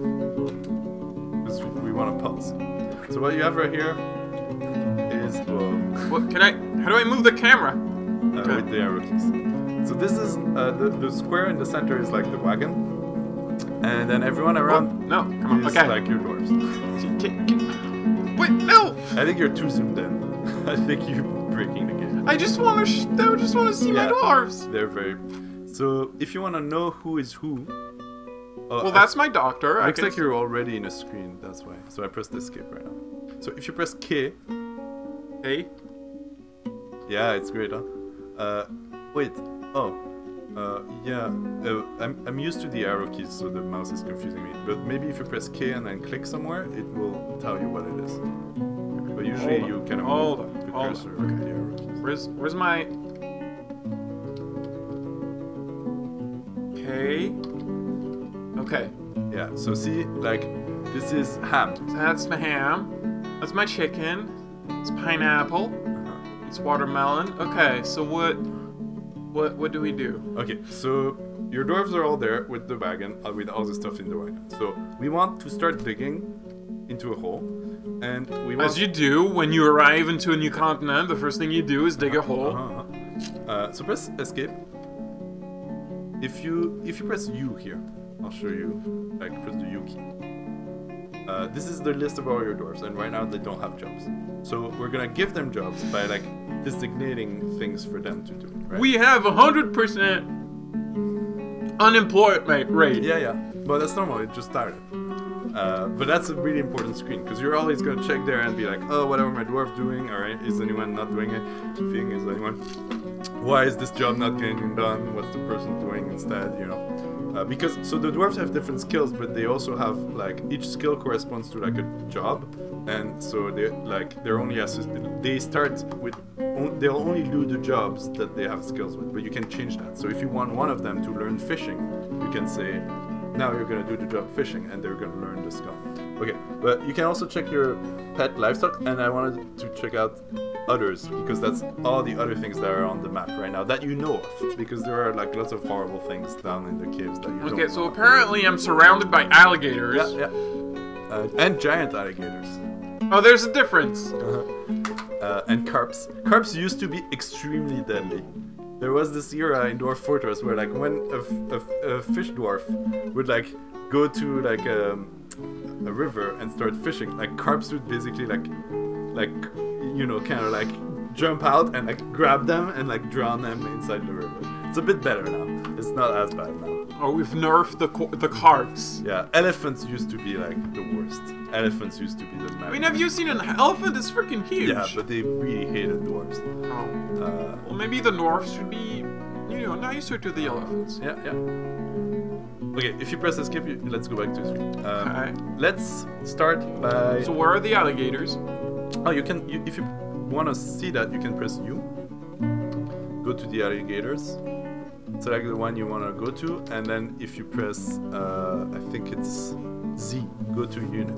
Because we want to pause. So what you have right here is what how do I move the camera? Okay. With the arrow keys. So this is the square in the center is like the wagon, and then everyone around no, come on, is like your dwarves. Wait, no! I think you're too zoomed in. I think you're breaking the game. I just want to see my dwarves. They're very. So if you want to know who is who. Well, that's my doctor. Looks like you're already in a screen, that's why. So I pressed escape right now. So if you press K... K? Yeah, it's great, huh? Wait. Oh. Yeah. I'm used to the arrow keys, so the mouse is confusing me. But maybe if you press K and then click somewhere, it will tell you what it is. But usually you can move the cursor with the arrow keys. Where's my... K? Okay. Yeah, so see, like, this is ham. So that's my ham. That's my chicken. It's pineapple. It's watermelon. Okay, so what do we do? Okay, so your dwarves are all there with the wagon, with all the stuff in the wagon. So we want to start digging into a hole, and we want... As you do when you arrive into a new continent, the first thing you do is dig a hole. So press escape. If you press U here, I'll show you, like, press the U key. This is the list of all your dwarves, and right now they don't have jobs. So we're gonna give them jobs by, like, designating things for them to do, right? We have 100% unemployment rate. Yeah. Well, that's normal, it just started. But that's a really important screen, because you're always gonna check there and be like, oh, whatever my dwarf doing, alright, is anyone not doing anything? Is anyone... Why is this job not getting done? What's the person doing instead, because so the dwarves have different skills, but they also have like each skill corresponds to like a job, and so they're only they start with they'll only do the jobs that they have skills with, but you can change that. So if you want one of them to learn fishing, you can say now you're gonna do the job fishing, and they're gonna learn the skill. Okay, but you can also check your pet livestock, and I wanted to check out others, because that's all the other things that are on the map right now that you know of, because there are like lots of horrible things down in the caves that you don't know. Okay, so apparently I'm surrounded by alligators. Yeah. And giant alligators. Oh, there's a difference. And carps. Carps used to be extremely deadly. there was this era in Dwarf Fortress where like when a fish dwarf would like go to like a river and start fishing, like carps would basically like you know, kind of like jump out and like grab them and like drown them inside the river. It's a bit better now. It's not as bad now. Oh, we've nerfed the carps. Yeah, elephants used to be like the worst. Elephants used to be the I mean, have you seen an elephant? It's freaking huge. Yeah, but they really hated dwarves. Oh. Well, maybe the dwarves should be, you know, nicer to the elephants. Yeah, yeah. Okay, if you press escape, let's go back to 3. Okay. Let's start by... So where are the alligators? Oh, if you want to see that, you can press U. Go to the alligators. Select the one you want to go to, and then if you press, I think it's Z, go to unit.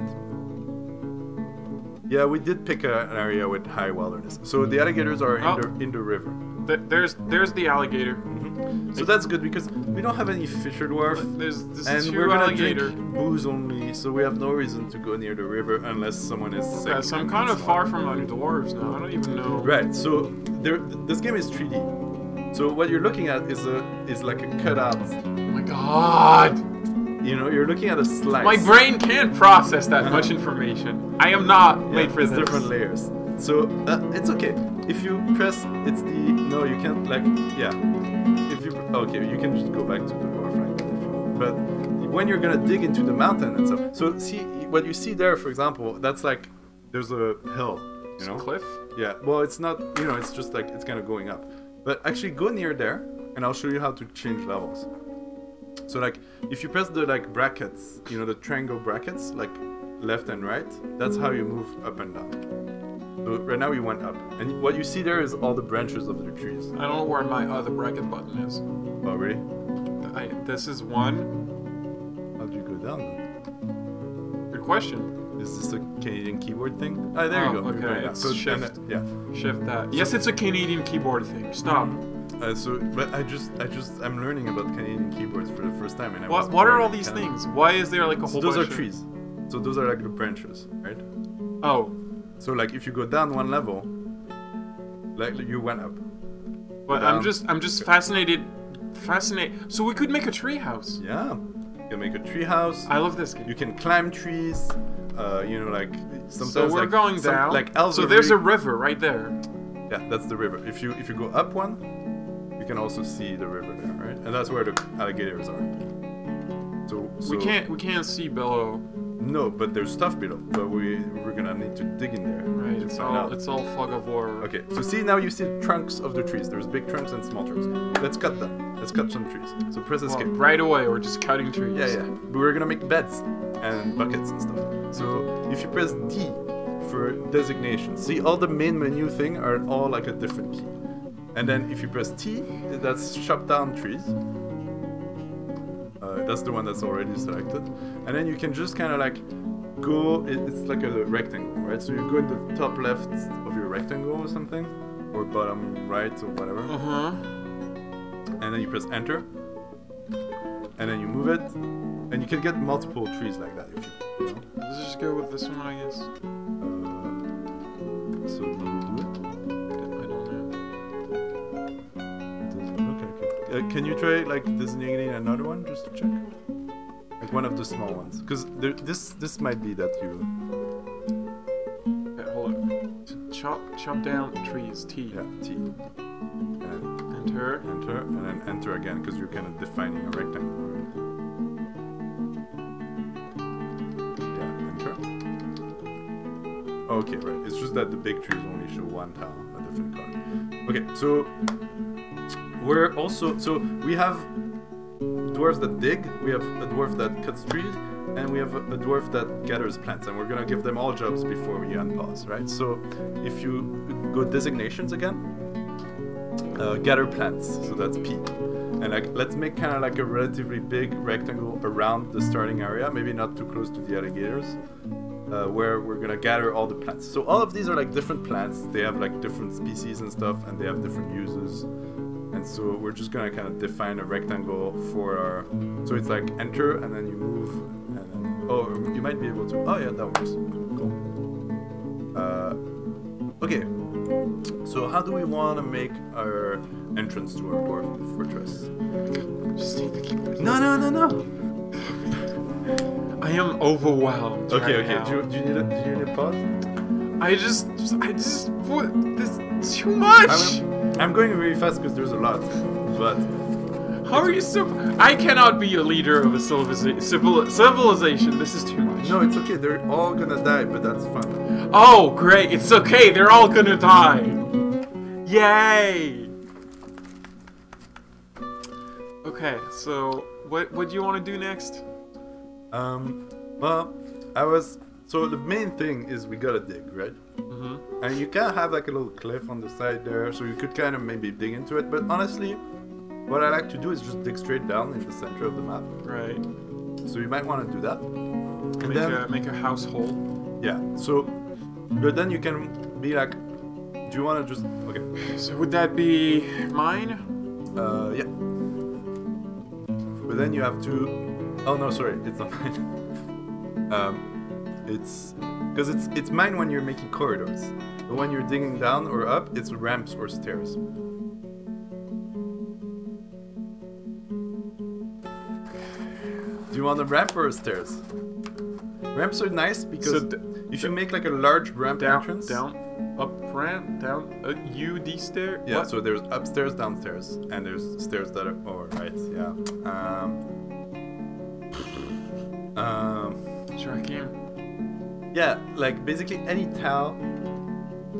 Yeah, we did pick an area with high wilderness. So the alligators are in the river. There's the alligator. Mm-hmm. So that's good because we don't have any fisher dwarf, and we're gonna drink booze only. So we have no reason to go near the river unless someone is sick. Yeah, so I'm kind of far from the dwarves now. I don't even know. Right. So this game is 3D. So what you're looking at is like a cutout. Oh my god! You know, you're looking at a slice. My brain can't process that much information. I am not made for this. Different layers. So it's okay. If you press, it's the no. You can't like If you okay, you can just go back to the dwarf right now if you want. But when you're gonna dig into the mountain and stuff, so see what you see there, for example. That's like there's a hill. You know, a cliff. Yeah. Well, it's not. You know, it's just like it's kind of going up. But actually go near there and I'll show you how to change levels. So like if you press the like brackets, you know, the triangle brackets, like left and right, that's how you move up and down. So right now we went up. And what you see there is all the branches of the trees. I don't know where my other bracket button is. Oh really? This is 1. How do you go down then? Good question. Is this a Canadian keyboard thing? Oh, there you go. Okay, it's so shift. Yeah. Shift that. Yes, it's a Canadian keyboard thing. Stop. But I'm learning about Canadian keyboards for the first time. And what are all these things? Why is there like a whole bunch those are trees. So those are like the branches, right? Oh. So like if you go down one level, like you went up. But I'm just fascinated. So we could make a tree house. Yeah. You can make a tree house. I love this game. You can climb trees. You know, like sometimes. So we're going down. Like elves. So there's a river right there. Yeah, that's the river. If you go up one, you can also see the river there, right? And that's where the alligators are. So we can't see below. No, but there's stuff below. But we're gonna need to dig in there. Right. It's all fog of war. Okay. So see now you see the trunks of the trees. There's big trunks and small trunks. Let's cut them. Let's cut some trees. So press escape. Well, right away. We're just cutting trees. Yeah. But we're gonna make beds and buckets and stuff. So if you press D for designation, see all the main menu thing are all like a different key. And then if you press T, that's chop down trees. That's the one that's already selected. And then you can just kind of like go, it's like a rectangle, right? So you go in the top left of your rectangle or something, or bottom right or whatever. And then you press enter. And then you move it. And you can get multiple trees like that if you know. Let's just go with this one, I guess. So do you do it? I don't know. Okay. Can you try like designating another one just to check? Like one of the small ones, because this might be that you. Okay, hold on. Chop down trees. T. Yeah, T. And enter, and then enter again, because you're kind of defining a rectangle. Okay, right. It's just that the big trees only show one tile, a different color. Okay, so we have dwarves that dig, we have a dwarf that cuts trees, and we have a dwarf that gathers plants, and we're gonna give them all jobs before we unpause, right? So if you go designations again, gather plants, so that's P. And like let's make kind of like a relatively big rectangle around the starting area, maybe not too close to the alligators. Where we're gonna gather all the plants. So all of these are like different plants. They have like different species and stuff, and they have different uses. And so we're just gonna kind of define a rectangle for our. So it's like enter, and then you move, and then you might be able to. Oh yeah, that works. Cool. Okay. So So how do we want to make our entrance to our dwarf fortress? Just take the keyboard. No. I am overwhelmed. Okay, right okay. now. Do you need a pause? I just, what? This is too much. I'm going really fast because there's a lot, but How are you so? I cannot be a leader of a civilization. This is too much. no, it's okay. They're all gonna die, but that's fun. Oh, great! It's okay. They're all gonna die. Yay! Okay, so what do you want to do next? Well, so the main thing is we gotta dig, right? Mm-hmm. And you kind of have like a little cliff on the side there, so you could kind of maybe dig into it. But honestly, what I like to do is just dig straight down in the center of the map. Right. So you might want to do that. And Make a household. yeah. So, but then you can be like, do you want to just okay? So would that be mine? Yeah. But then you have to. Oh no, sorry, it's not mine. It's because it's mine when you're making corridors, but when you're digging down or up, it's ramps or stairs. Do you want a ramp or a stairs? Ramps are nice because if you make like a large ramp entrance, down, up ramp, down, UD stair. yeah. What? So there's upstairs, downstairs, and there's stairs that are right. Yeah. Tracking. Yeah, like basically any tile.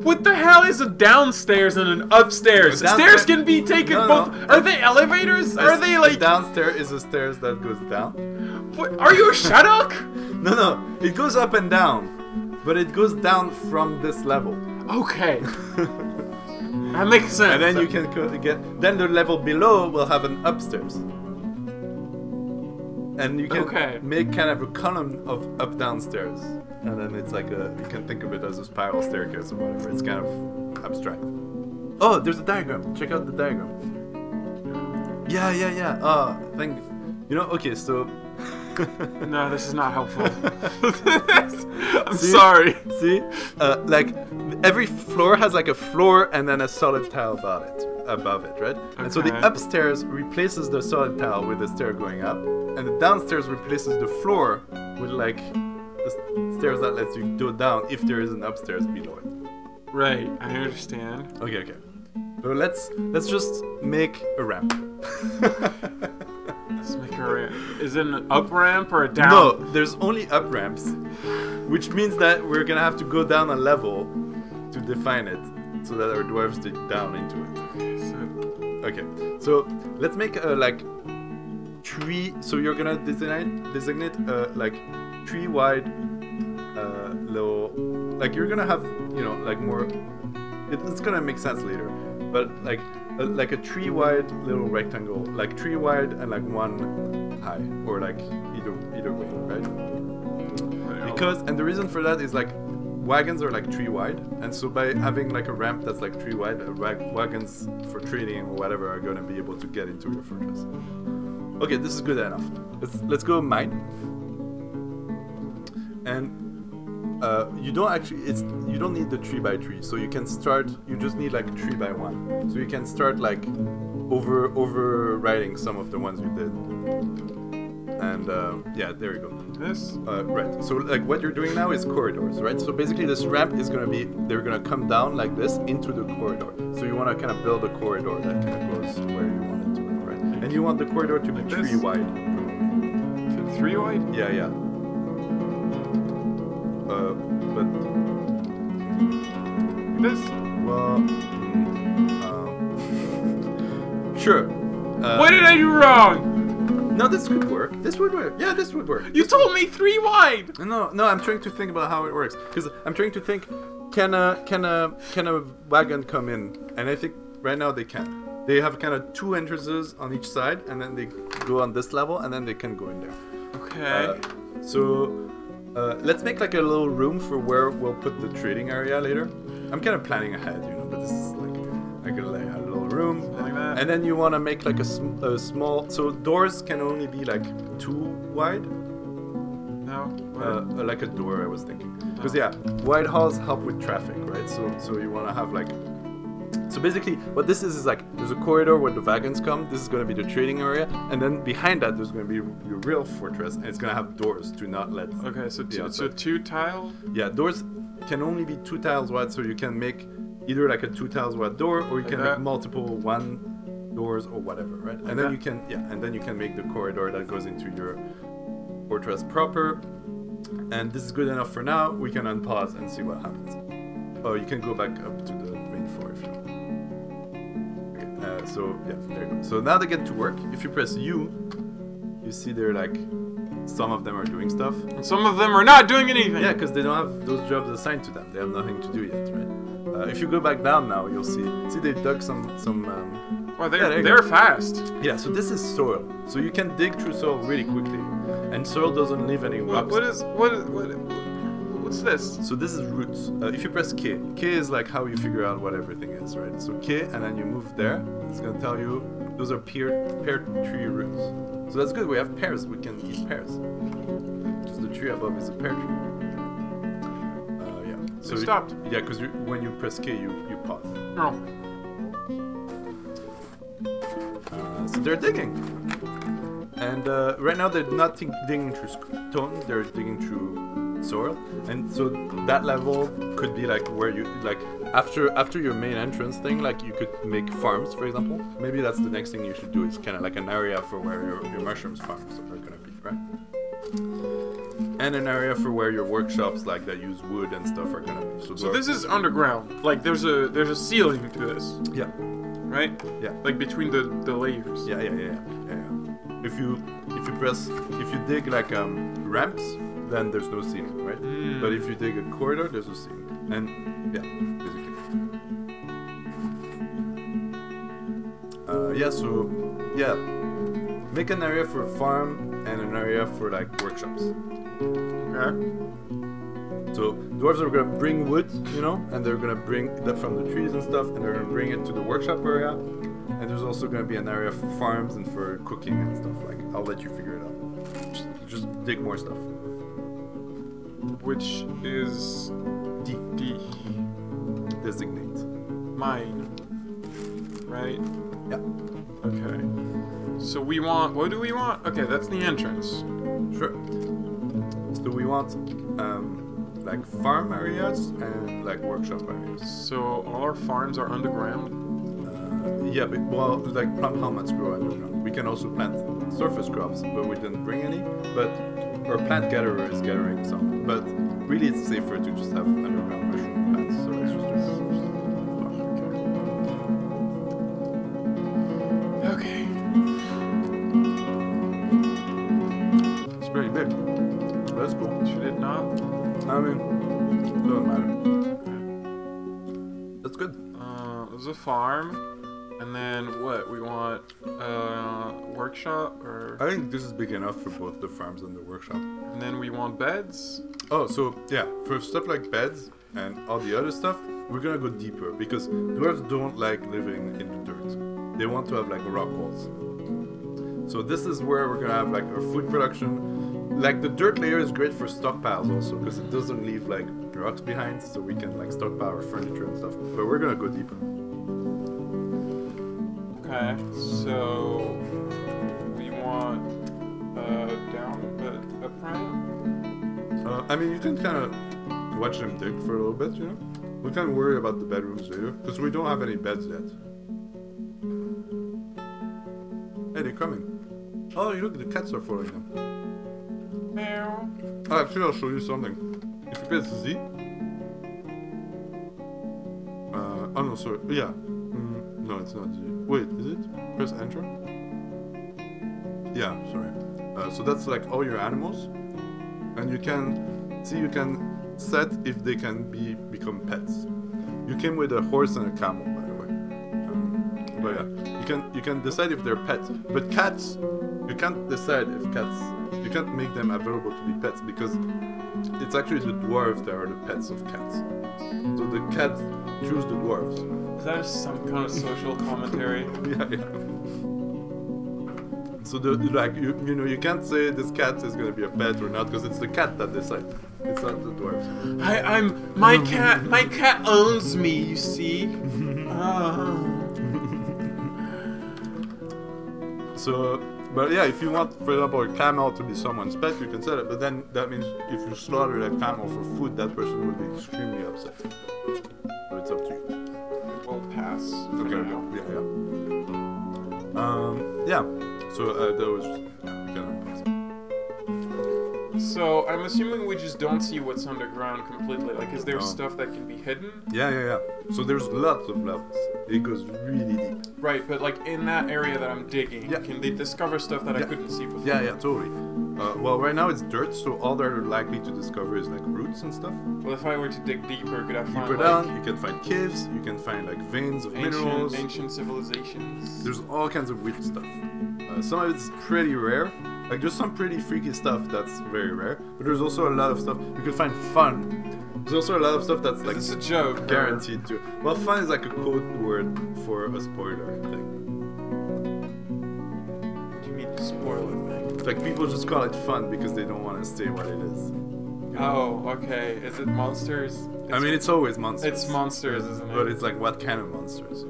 What the hell is a downstairs and an upstairs? A downstairs- Stairs can be taken No, both. no. Are they elevators? Are they A like? downstairs is a stairs that goes down? What, are you a Shadok? No, it goes up and down, but it goes down from this level. Okay. That makes sense. And then you can then the level below will have an upstairs. And you can make kind of a column of up downstairs. And then it's like you can think of it as a spiral staircase or whatever. It's kind of abstract. Oh, there's a diagram. Check out the diagram. Yeah. Okay, so No, this is not helpful. I'm sorry. See? Like every floor has like a floor and then a solid tile above it, right? And so the upstairs replaces the solid tile with the stair going up, and the downstairs replaces the floor with like the stairs that lets you go down if there is an upstairs below it. Right, I understand. Okay. So let's just make a ramp. Let's make a ramp. Is it an up ramp or a down? No, there's only up ramps, which means that we're gonna have to go down a level to define it, so that our dwarves dig down into it. Okay, so let's make a like tree. So you're gonna designate like tree wide little. Like you're gonna have like more. It's gonna make sense later, but like a tree wide little rectangle, like tree wide and like one high, or like either way, right? Because the reason for that is like wagons are like tree wide, and so by having like a ramp that's like tree wide, wagons for trading or whatever are gonna be able to get into your fortress. Okay, this is good enough. Let's go mine. And you don't need the 3x3, so you can start. You just need like 3x1, so you can start like overriding some of the ones you did. And yeah, there you go. This? Right. So like what you're doing now is corridors, right? So basically this ramp is they're gonna come down like this into the corridor. So you want to kind of build a corridor that kind of goes where you want it to go, right? And you want the corridor to be Like 3 wide. 3 wide? Yeah. But This? well, sure. What did I do wrong? No, this could work. This would work. Yeah, this would work. You told me 3 wide. No. I'm trying to think about how it works because I'm trying to think. Can a wagon come in? And I think right now they can. They have kind of 2 entrances on each side, and then they go on this level, and then they can go in there. Okay. Let's make like a little room for where we'll put the trading area later. I'm kind of planning ahead, but this is like a little room. Like that. And then you want to make like a small. So doors can only be like 2 wide. No. Like a door, I was thinking. Because wide halls help with traffic, right? So you want to have like So basically, what this is like there's a corridor where the wagons come. This is going to be the trading area, and then behind that there's going to be your real fortress, and it's going to have doors to not let. Okay, so two tile. Yeah, doors can only be 2 tiles wide, so you can make either like a 2 tiles wide door, or you can make multiple 1 doors or whatever, right? And then you can and then you can make the corridor that goes into your fortress proper. And this is good enough for now. We can unpause and see what happens. Oh, you can go back up to the main floor if you want. Okay, so yeah, there you go. So now they get to work. If you press U, you see they're like, some of them are doing stuff. And some of them are not doing anything. Yeah, because they don't have those jobs assigned to them. They have nothing to do yet, right? If you go back down now, you'll see they dug some. Well, they're fast. Yeah, so this is soil. So you can dig through soil really quickly, and soil doesn't leave any rocks. What's this? So this is roots. If you press K, K is like how you figure out what everything is, right? So K, and then you move there. It's gonna tell you those are pear tree roots. So that's good. We have pears. We can eat pears. Because the tree above is a pear tree. Yeah. So it stopped. Yeah, because when you press K, you pause. Oh. So they're digging. And right now they're not digging through stone, they're digging through soil. And so that level could be like where you, like after your main entrance thing, like you could make farms, for example. Maybe that's the next thing you should do, is kind of like an area for where your mushrooms farms are going to be, right? And an area for where your workshops like that use wood and stuff are going to be. So this is underground. Like there's a ceiling to this. Yeah. Right? Yeah. Like between the layers. Yeah. If you dig like ramps, then there's no ceiling, right? But if you dig a corridor, there's a ceiling. And yeah, basically. Make an area for a farm and an area for like workshops. Okay. So dwarves are gonna bring wood, and they're gonna bring that from the trees and stuff, and they're gonna bring it to the workshop area. And there's also gonna be an area for farms and for cooking and stuff. Like, I'll let you figure it out. Just dig more stuff. Which is D. Designate. Mine. Right? Yeah. Okay. So we want. What do we want? Okay, that's the entrance. Sure. So we want like farm areas and like workshop areas. So all our farms are underground? Yeah, but well, like plum helmets grow underground. We can also plant surface crops, but we didn't bring any. But our plant gatherer is gathering some. But really, it's safer to just have underground mushroom plants. So it's just okay. It's pretty big. That's cool. Should it not? I mean, it doesn't matter. That's good. There's a farm, and then what? We want workshop, or? I think this is big enough for both the farms and the workshop. And then we want beds. Oh, so yeah, for stuff like beds and all the other stuff, we're gonna go deeper because dwarves don't like living in the dirt. They want to have like rock walls. So this is where we're gonna have like our food production. Like the dirt layer is great for stockpiles also because it doesn't leave like rocks behind, so we can like stockpile our furniture and stuff. But we're gonna go deeper. Okay, so we want down upright. I mean, you can kind of watch them dig for a little bit, We can't worry about the bedrooms later because we don't have any beds yet. Hey, they're coming. Oh, you look, the cats are following them. Meow. Oh, actually, I'll show you something. If you press Z. Oh no, sorry. Yeah. No, it's not Z. Wait, is it? Press Enter. Yeah, sorry. So that's like all your animals, and you can set if they can become pets. You came with a horse and a camel, by the way. But yeah, you can decide if they're pets. But cats, you can't decide if cats. You can't make them available to be pets because it's actually the dwarves that are the pets of cats. So the cats choose the dwarves. Is that some kind of social commentary? Yeah. So you can't say this cat is gonna be a pet or not because it's the cat that decides. It's not the dwarves. My cat owns me, you see. So, but yeah, if you want, for example, a camel to be someone's pet, you can set it. But then that means if you slaughter that camel for food, that person would be extremely upset. So it's up to you. We'll pass. Okay. Yeah. So that was kind of. So I'm assuming we just don't see what's underground completely. Like, is there stuff that can be hidden? Yeah. So there's lots of levels. It goes really deep. Right, but like in that area that I'm digging, can they discover stuff that I couldn't see before? Yeah, totally. Well, right now it's dirt, so all they're likely to discover is like roots and stuff. Well, if I were to dig deeper, could I find deeper down? You can find caves. You can find like veins of minerals. Ancient civilizations. There's all kinds of weird stuff. Some of it's pretty rare. Like there's some pretty freaky stuff that's very rare, but there's also a lot of stuff you can find fun. There's also a lot of stuff that's like it's a joke, guaranteed to. Well, fun is like a code word for a spoiler thing. What do you mean spoiler thing? It's like people just call it fun because they don't want to say what it is. Oh, okay. Is it monsters? I mean, it's always monsters. It's monsters, isn't it? But it's like what kind of monsters?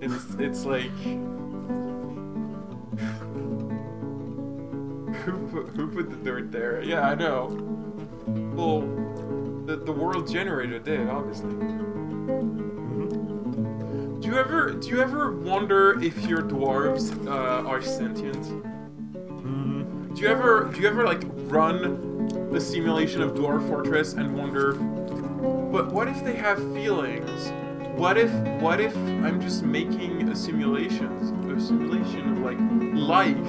It's like. Who put the dirt there? Yeah, I know. Well, the world generator did, obviously. Mm-hmm. Do you ever wonder if your dwarves are sentient? Mm-hmm. Do you ever like run a simulation of Dwarf Fortress and wonder, but what if they have feelings? What if I'm just making a simulation of like life?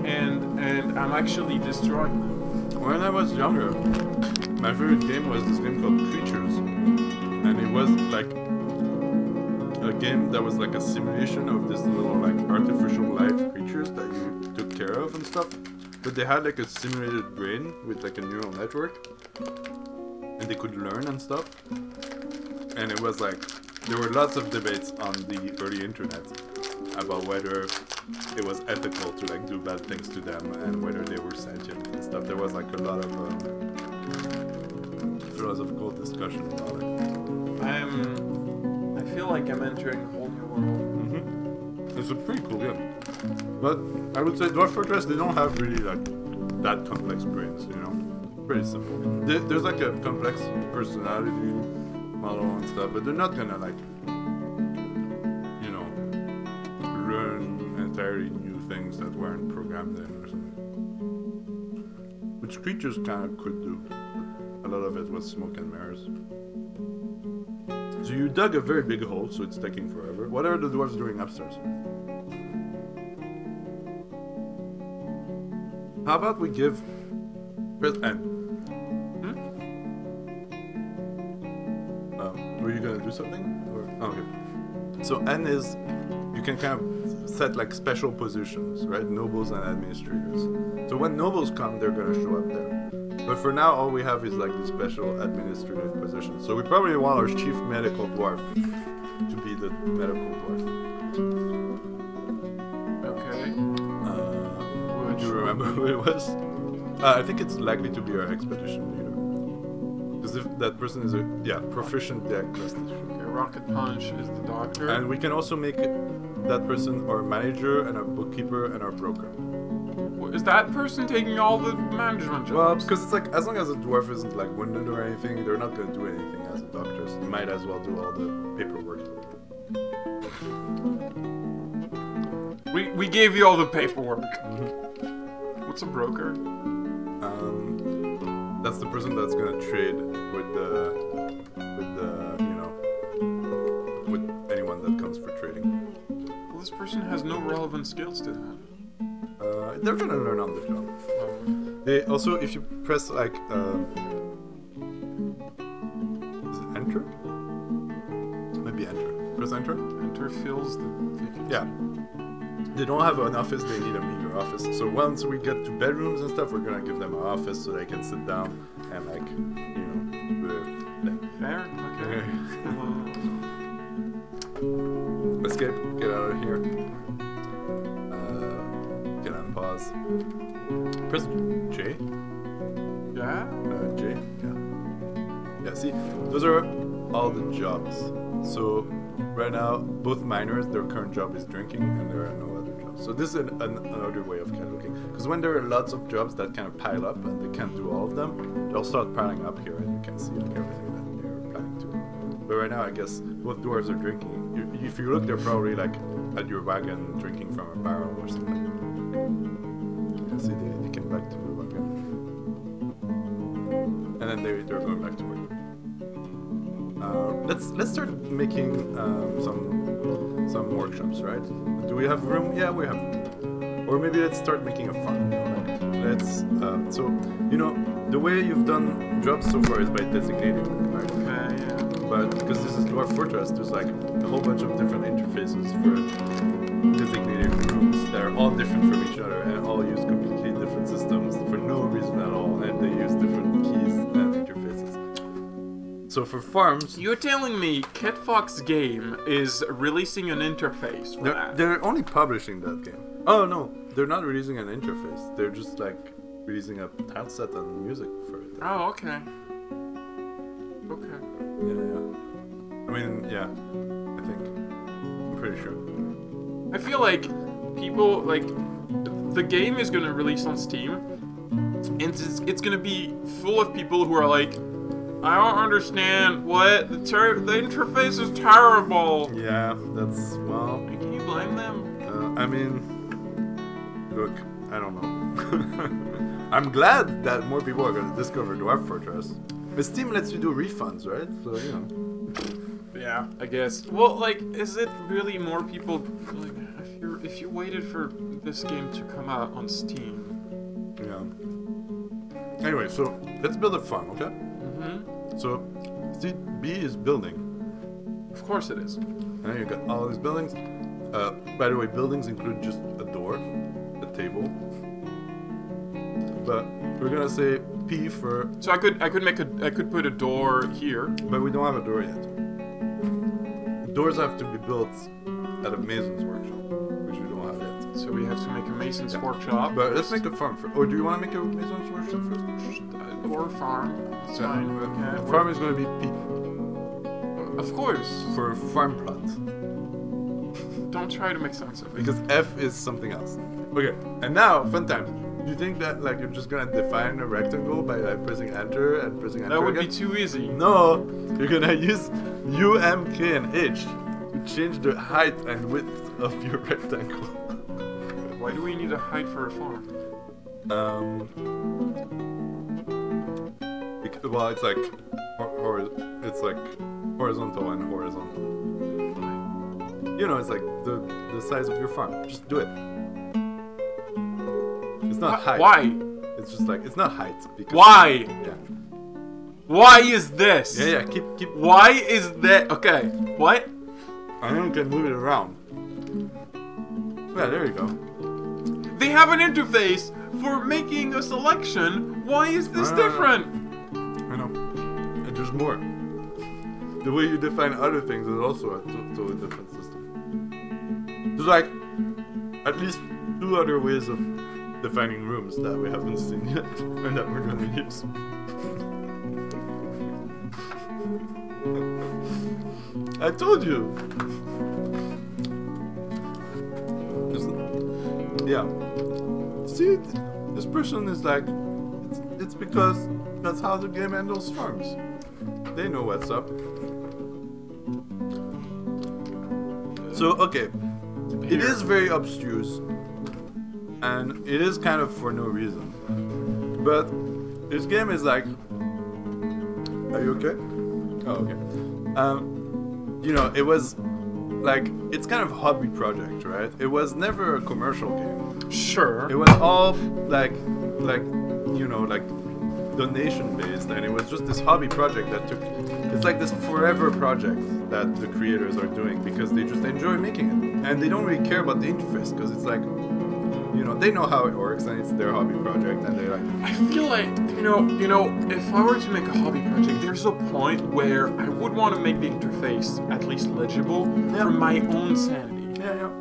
And I'm actually destroying them. When I was younger, my favorite game was this game called Creatures, and it was like a game that was like a simulation of this little like artificial life creatures that you took care of and stuff. But they had like a simulated brain with like a neural network, and they could learn and stuff. And it was like there were lots of debates on the early internet about whether it was ethical to like do bad things to them and whether they were sentient and stuff. There was like a lot of philosophical discussion about it. I feel like I'm entering a whole new world. Mm-hmm. It's a pretty cool game. But I would say Dwarf Fortress, they don't have really like that complex brains, you know? Pretty simple. There's like a complex personality model and stuff, but they're not gonna like learn entirely new things that weren't programmed in or something. Which creatures kind of could do. A lot of it was smoke and mirrors. So you dug a very big hole, so it's taking forever. What are the dwarves doing upstairs? How about we give... Press N. Were you gonna do something? Or... Oh, okay. So N is... You can kind of set like special positions, right? Nobles and administrators. So when nobles come, they're gonna show up there. But for now, all we have is like the special administrative positions. So we probably want our chief medical dwarf to be the medical dwarf. Okay. Do you remember who it was? I think it's likely to be our expedition leader. Because if that person is a proficient diagnostician. Okay, Rocket Punch is the doctor. And we can also make that person our manager and our bookkeeper and our broker. Is that person taking all the management jobs? Well, because it's like, as long as a dwarf isn't like wounded or anything, they're not going to do anything as a doctor, so they might as well do all the paperwork. We gave you all the paperwork. What's a broker? That's the person that's gonna trade with anyone that comes for trading. Well, this person has no relevant skills to that. They're gonna learn on the job. They also, if you press like, is it enter? Maybe enter. Press enter. Enter fills the vacancy. Yeah. They don't have an office, they need a meager office. So once we get to bedrooms and stuff, we're gonna give them an office so they can sit down and like, do their thing. Fair? Okay. Escape, get out of here. Get on pause. Press J. Yeah? J, yeah. See, those are all the jobs. So right now, both miners, their current job is drinking, and there are no other jobs. So this is another way of kind of looking. Because when there are lots of jobs that kind of pile up and they can't do all of them, they'll start piling up here, and you can see like everything that they're planning to do. But right now, I guess both dwarves are drinking. If you look, they're probably like at your wagon drinking from a barrel or something. You can see they came back to the wagon. And then they're going back to work. Let's start making some workshops, right? Do we have room? Yeah, we have room. Or maybe let's start making a farm. Let's so you know the way you've done jobs so far is by designating them, right? Okay, yeah. But because this is Dwarf Fortress, there's like a whole bunch of different interfaces for designated rooms that are all different from each other and all use completely different systems for no reason at all, and they use different keys and interfaces. So for farms, You're telling me Catfox Game is releasing an interface for that? they're only publishing that game. Oh no, they're not releasing an interface. They're just like releasing a tile set and music for it. Oh, okay. Okay. Yeah. I mean, yeah. I think. I'm pretty sure. I feel like people, like, the game is gonna release on Steam, and it's gonna be full of people who are like, I don't understand what, the interface is terrible. Yeah, that's, well... Can you blame them? I mean... Look, I don't know. I'm glad that more people are gonna discover Dwarf Fortress. But Steam lets you do refunds, right? So, you know. Yeah, I guess. Well, like, is it really more people, like, if you waited for this game to come out on Steam? Yeah. Anyway, so let's build a farm, okay? Mm-hmm. So, see, B is building. Of course it is. And then you got all these buildings. By the way, buildings include just a door, a table. But we're gonna say P for. So I could put a door here. But we don't have a door yet. Doors have to be built at a mason's workshop, which we don't have yet. So we have to make a mason's workshop. But let's make a farm first. Or do you want to make a mason's workshop first? Or farm. It's fine. Okay. The farm is going to be P. Of course. For farm plot. Don't try to make sense of it. Because F is something else. Okay, and now, fun times. Do you think that like you're just gonna define a rectangle by like pressing enter and pressing enter That would again? be too easy. No, you're gonna use U, M, K, and H to change the height and width of your rectangle. Why do we need a height for a farm? Well, it's like it's like horizontal and horizontal. You know, it's like the size of your farm. Just do it. It's not height. Why? It's just like, it's not height. Because Why? Yeah. Why is this? Yeah, keep. Why is that? Okay. What? And then you can move it around. Yeah, there you go. They have an interface for making a selection. Why is this different? I know. And there's more. The way you define other things is also a totally different system. There's like at least 2 other ways of defining rooms that we haven't seen yet and that we're gonna use. I told you! Yeah. See, this person is like, it's because that's how the game handles farms. They know what's up. So, okay. It is very obtuse. And it is kind of for no reason. But this game is like... Are you okay? Oh, okay. You know, it was like, it's kind of a hobby project, right? It was never a commercial game. Sure. It was all like you know, like donation based, and it was just this hobby project that took. It's like this forever project that the creators are doing because they just enjoy making it, and they don't really care about the interface because it's like, you know, they know how it works and it's their hobby project, and they're like. I feel like you know, if I were to make a hobby project, there's a point where I would want to make the interface at least legible for my own sanity. Yeah, yeah.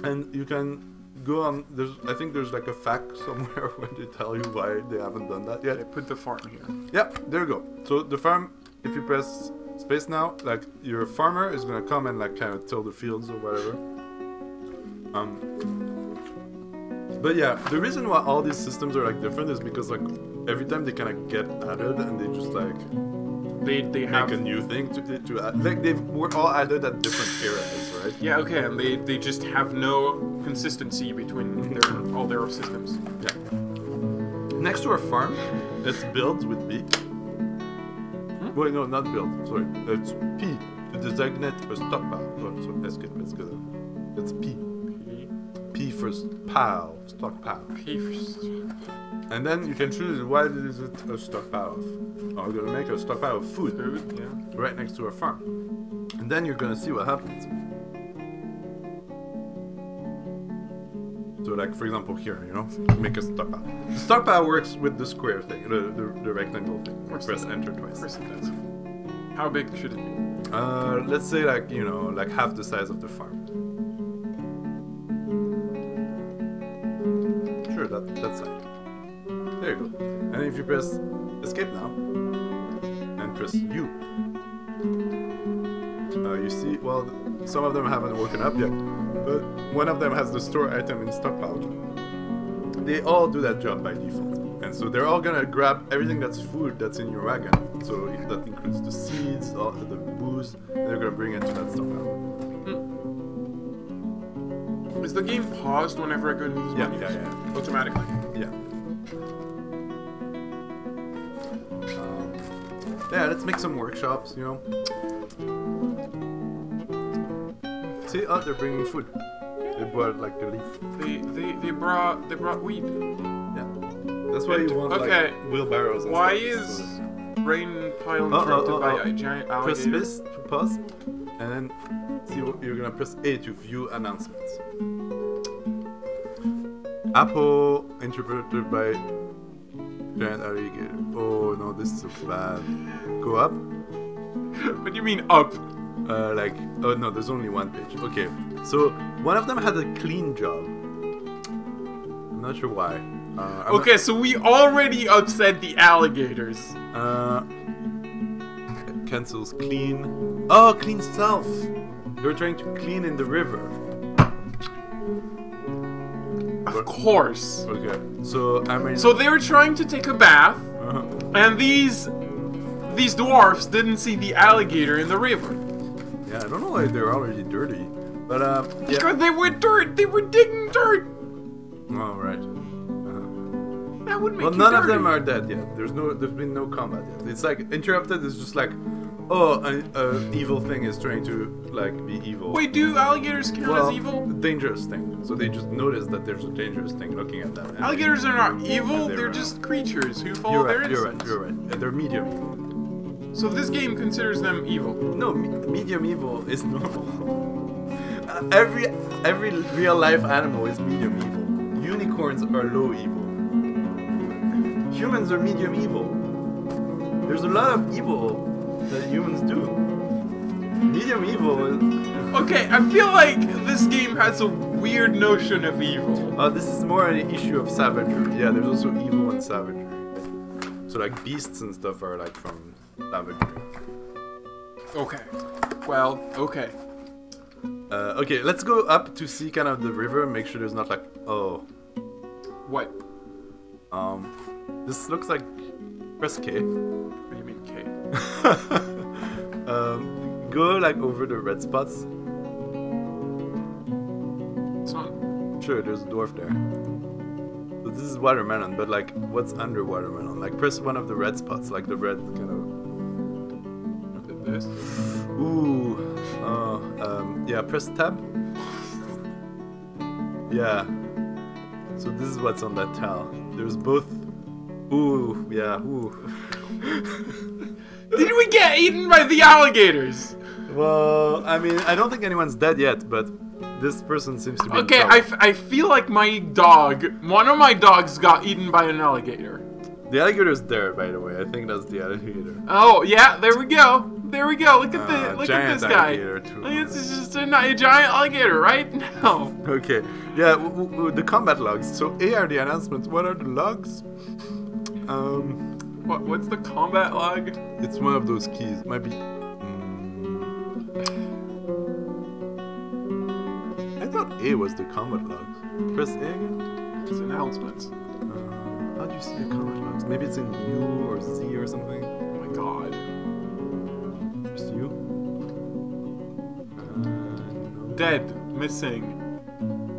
And you can go on. I think there's like a fact somewhere where they tell you why they haven't done that yet. I put the farm here. Yeah, there you go. So the farm if you press space now, like your farmer is gonna come and like kind of till the fields or whatever. But yeah, the reason why all these systems are like different is because like every time they kind of get added and they just like they make have a new thing to add. Like we're all added at different eras, right? yeah, okay, and they just have no consistency between all their systems. Yeah. Next to our farm, it's built with B. Wait, no, not build. Sorry, it's P to designate a stockpile. Oh, so escape. It's P. P for pile, stockpile. P for And then you can choose why is it a stockpile of. Oh, we're gonna make a stockpile of food. yeah. Right next to our farm. And then you're gonna see what happens. So like for example here, you know, make a stockpile. The stockpile works with the square thing, the rectangle thing. Press enter twice. Of course it does. How big should it be? Let's say like, you know, like half the size of the farm. Sure, that side. There you go. And if you press escape now and press U, you see, well, some of them haven't woken up yet, but one of them has the store item in stockpile. They all do that job by default. And so they're all gonna grab everything that's food that's in your wagon. So that includes the seeds, all the booze, and they're gonna bring it to that stockpile. Is the game paused whenever I go to these menus? Yeah. Automatically? Yeah. Yeah, let's make some workshops, you know. See, oh, they're bringing food. They brought like a leaf. They brought wheat. Yeah. That's why you want like wheelbarrows. And why stuff, is so. Rain Pile interrupted by a giant alligator? Press space to pause, and then see what you're gonna press A to view announcements. Apple interpreted by giant alligator. Oh no, this is so bad. Go up. What do you mean up? Like, oh no, there's only one page. Okay, so one of them had a clean job. I'm not sure why. Okay, so we already upset the alligators. Cancels clean. Oh, clean self. You're trying to clean in the river. Of course. Okay, so I mean. So they were trying to take a bath, and these dwarfs didn't see the alligator in the river. Yeah, I don't know why they're already dirty, but yeah. Because they were dirt. They were digging dirt. Oh right. That would make Well, you none of dirty. them are dead yet. There's been no combat yet. It's like interrupted. It's just like, oh, an evil thing is trying to like be evil. Wait, do alligators count Well, as evil? dangerous thing. So they just notice that there's a dangerous thing looking at them. Alligators are not evil. they're They're right. just creatures who follow their instincts. You're right. They're medium evil. So this game considers them evil. No, medium evil is normal. Every real life animal is medium evil. Unicorns are low evil. Humans are medium evil. There's a lot of evil that humans do. Medium evil is... Okay, I feel like this game has a weird notion of evil. This is more an issue of savagery. Yeah, there's also evil and savagery. So like beasts and stuff are like from savagery. Okay. Well, okay. Okay, let's go up to see kind of the river and make sure there's not like... Oh. What? This looks like... Press K. What do you mean K? Go like over the red spots. It's not... Sure, there's a dwarf there. So this is watermelon, but like, what's under watermelon? Like, press one of the red spots, like the red kind of... This? Ooh. Yeah, press tab. Yeah. So this is what's on that tile. There's both... Ooh, yeah, ooh. Did we get eaten by the alligators? Well, I mean, I don't think anyone's dead yet, but this person seems to be Okay, in trouble. I feel like my dog, one of my dogs got eaten by an alligator. The alligator's there, by the way. I think that's the alligator. Oh, yeah, there we go. There we go. Look at look at this guy. Alligator too. Look, it's just a giant alligator, right? No. Okay. Yeah, the combat logs. So A are the announcements. What are the logs? What's the combat log? It's one of those keys. Might be. I thought A was the combat logs. Press A again. It's announcements. How do you see the combat logs? Maybe it's in U or Z or something. Oh my god. Just U. No. Dead. Missing.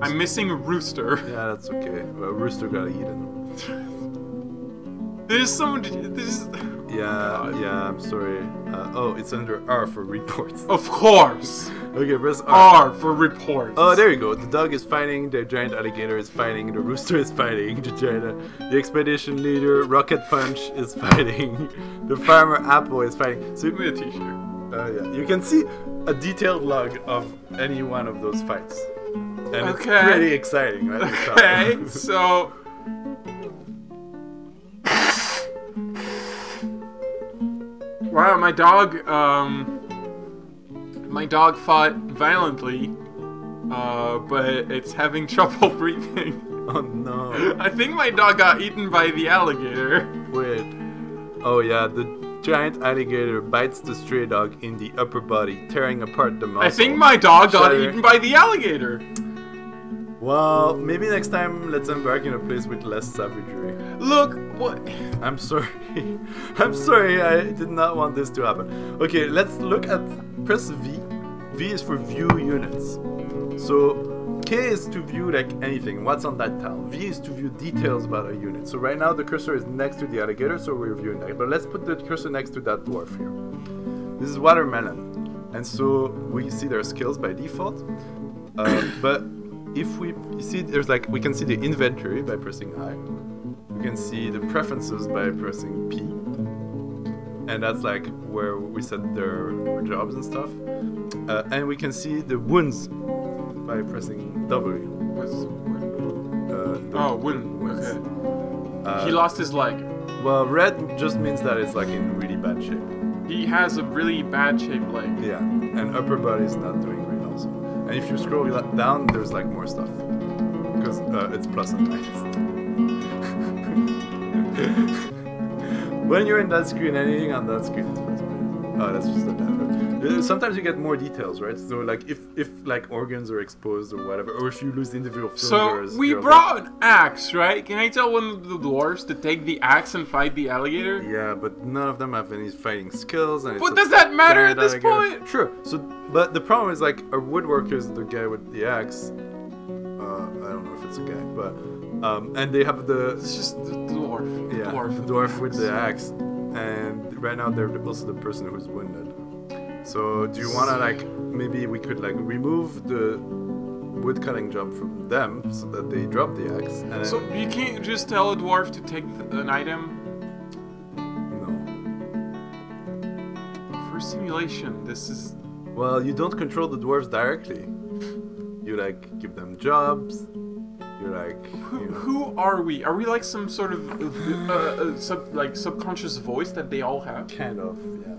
I'm missing a rooster. Yeah, that's okay. Well, rooster got eaten. There's some. Yeah, yeah. I'm sorry. Oh, it's under R for reports. Of course. Okay, press R. R for reports. Oh, there you go. The dog is fighting, the giant alligator is fighting, the rooster is fighting, the expedition leader, Rocket Punch, is fighting, the farmer Apple is fighting. So, Give me a t-shirt. yeah, you can see a detailed log of any one of those fights. And it's Okay. pretty exciting, right? Okay, so. Wow, my dog fought violently, but it's having trouble breathing. Oh no. I think my dog got eaten by the alligator. Wait. Oh yeah, the giant alligator bites the stray dog in the upper body, tearing apart the muscle. I think my dog got Shatter- eaten by the alligator. Well, maybe next time let's embark in a place with less savagery. Look, what? I'm sorry. I'm sorry, I did not want this to happen. Okay, let's look at... Press V. V is for view units. So, K is to view like anything, what's on that tile. V is to view details about a unit. So right now the cursor is next to the alligator, so we're viewing that. But let's put the cursor next to that dwarf here. This is watermelon. And so we see their skills by default. But if we see, there's like, we can see the inventory by pressing I. We can see the preferences by pressing P. And that's like where we set their jobs and stuff. And we can see the wounds by pressing W. Wounds. Okay. He lost his leg. Well, red just means that it's like in really bad shape. He has a really bad shaped leg. Yeah, and upper body is not doing great also. And if you scroll down, there's like more stuff. Because it's plus and minus. When you're in that screen, anything on that screen is plus minus. Oh, that's just a bad. Sometimes you get more details, right? So like if like organs are exposed or whatever, or if you lose individual fingers. So we brought an axe, right? Can I tell one of the dwarves to take the axe and fight the alligator? Yeah, but none of them have any fighting skills. And But does that matter at this alligator. point? Sure. So, but the problem is like a woodworker is the guy with the axe. I don't know if it's a guy, but and they have the. It's just the dwarf. Yeah, the dwarf with the axe, and right now they're also the person who's wounded. So do you want to like maybe we could like remove the wood cutting job from them so that they drop the axe? And So you can't just tell a dwarf to take an item? No. For simulation, this is... Well, you don't control the dwarves directly. You like give them jobs. You're like. You know. Who are we? Are we like some sort of subconscious voice that they all have? Kind of, yeah.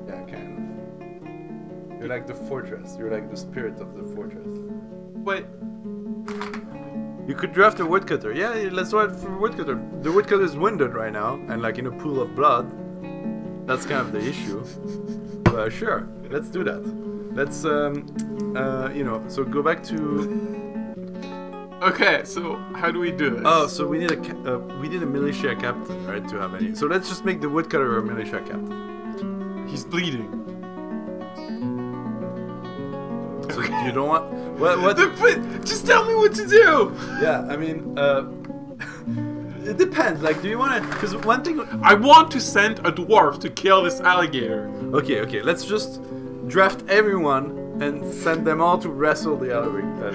Yeah, kind of. You're like the fortress. You're like the spirit of the fortress. But you could draft a woodcutter. Yeah, let's do it for woodcutter. The woodcutter is wounded right now and like in a pool of blood. That's kind of the issue. But sure, let's do that. Let's you know. So go back to. okay, so how do we do this? Oh, so we need a militia captain, right? To have any. So let's just make the woodcutter a militia captain. He's bleeding. So you don't want what? Just tell me what to do. Yeah, I mean, it depends. Like, do you want to? Because one thing. I want to send a dwarf to kill this alligator. Okay. Let's just draft everyone and send them all to wrestle the alligator.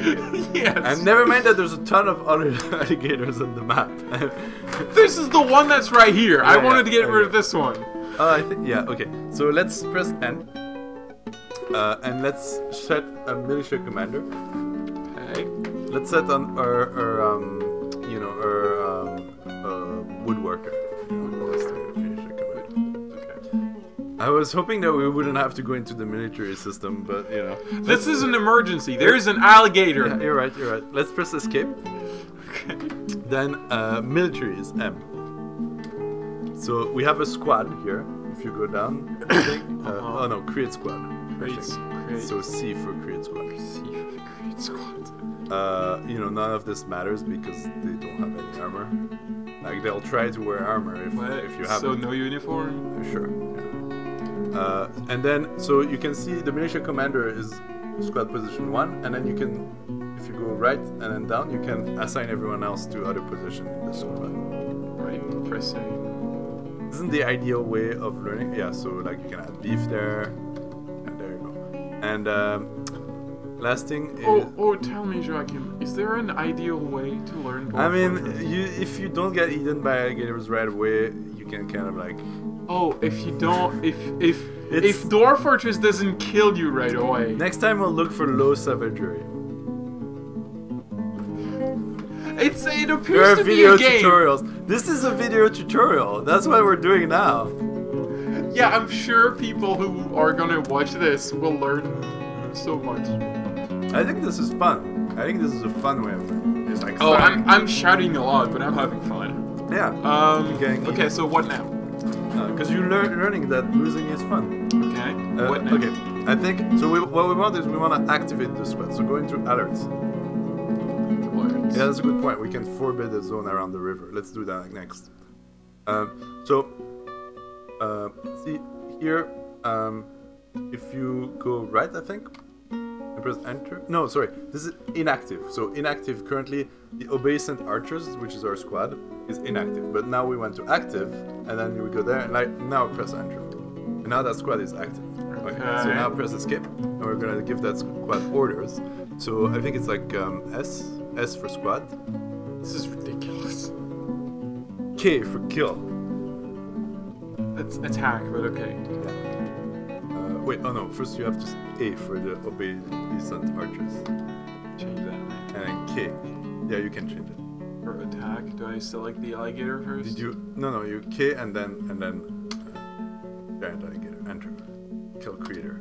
Yes. And never mind that there's a ton of other alligators on the map. This is the one that's right here. I Yeah, wanted to get yeah, rid of this one. I think yeah. Okay. So let's press N. And let's set a militia commander. Okay. Let's set on our woodworker. That's the militia commander. Okay. I was hoping that we wouldn't have to go into the military system, but you know. This is an emergency. There's an alligator. Yeah, you're right. Let's press escape. Okay. Then military is M. So we have a squad here. If you go down, I think. Oh no, create squad. Create. So C for create squad. C for create squad. You know, none of this matters because they don't have any armor. Like they'll try to wear armor if you have. So it. no uniform. Sure. Yeah. And then so you can see the militia commander is squad position 1, and then you can, if you go right and then down, you can assign everyone else to other position in the squad. Right. Pressing. Isn't the ideal way of learning? Yeah. So like you can add beef there, and there you go. And last thing is. Oh, tell me, Joachim, is there an ideal way to learn Dwarf? I mean, if you don't get eaten by alligators right away, you can kind of like. Oh, if you don't, if Dwarf Fortress doesn't kill you right away. Next time we'll look for low savagery. It appears There are to be video a game. tutorials. This is a video tutorial. That's what we're doing now. Yeah, I'm sure people who are gonna watch this will learn so much. I think this is fun. I think this is a fun way of learning. It's like. Oh, I'm shouting a lot, but I'm having fun. Yeah. Okay, so what now? Because you're learning that losing is fun. Okay. What now? Okay. I think so. What we want is we want to activate the squad. So go into alerts. Alerts. Yeah, that's a good point. We can forbid the zone around the river. Let's do that next. See here. If you go right, I think. And press enter. No, sorry. This is inactive. So inactive currently. The obeisant archers, which is our squad, is inactive. But now we went to active, and then we go there, and like now press enter. And now that squad is active. Okay. So now press escape, and we're gonna give that squad orders. So I think it's like S for squad. This is ridiculous. K for kill. That's attack, but okay. Wait, oh no, first you have to A for the obeisant archers. Change that. And then K. Yeah, you can change it. For attack, do I select the alligator first? Did you? No, you K and then giant alligator. Enter. Kill creator.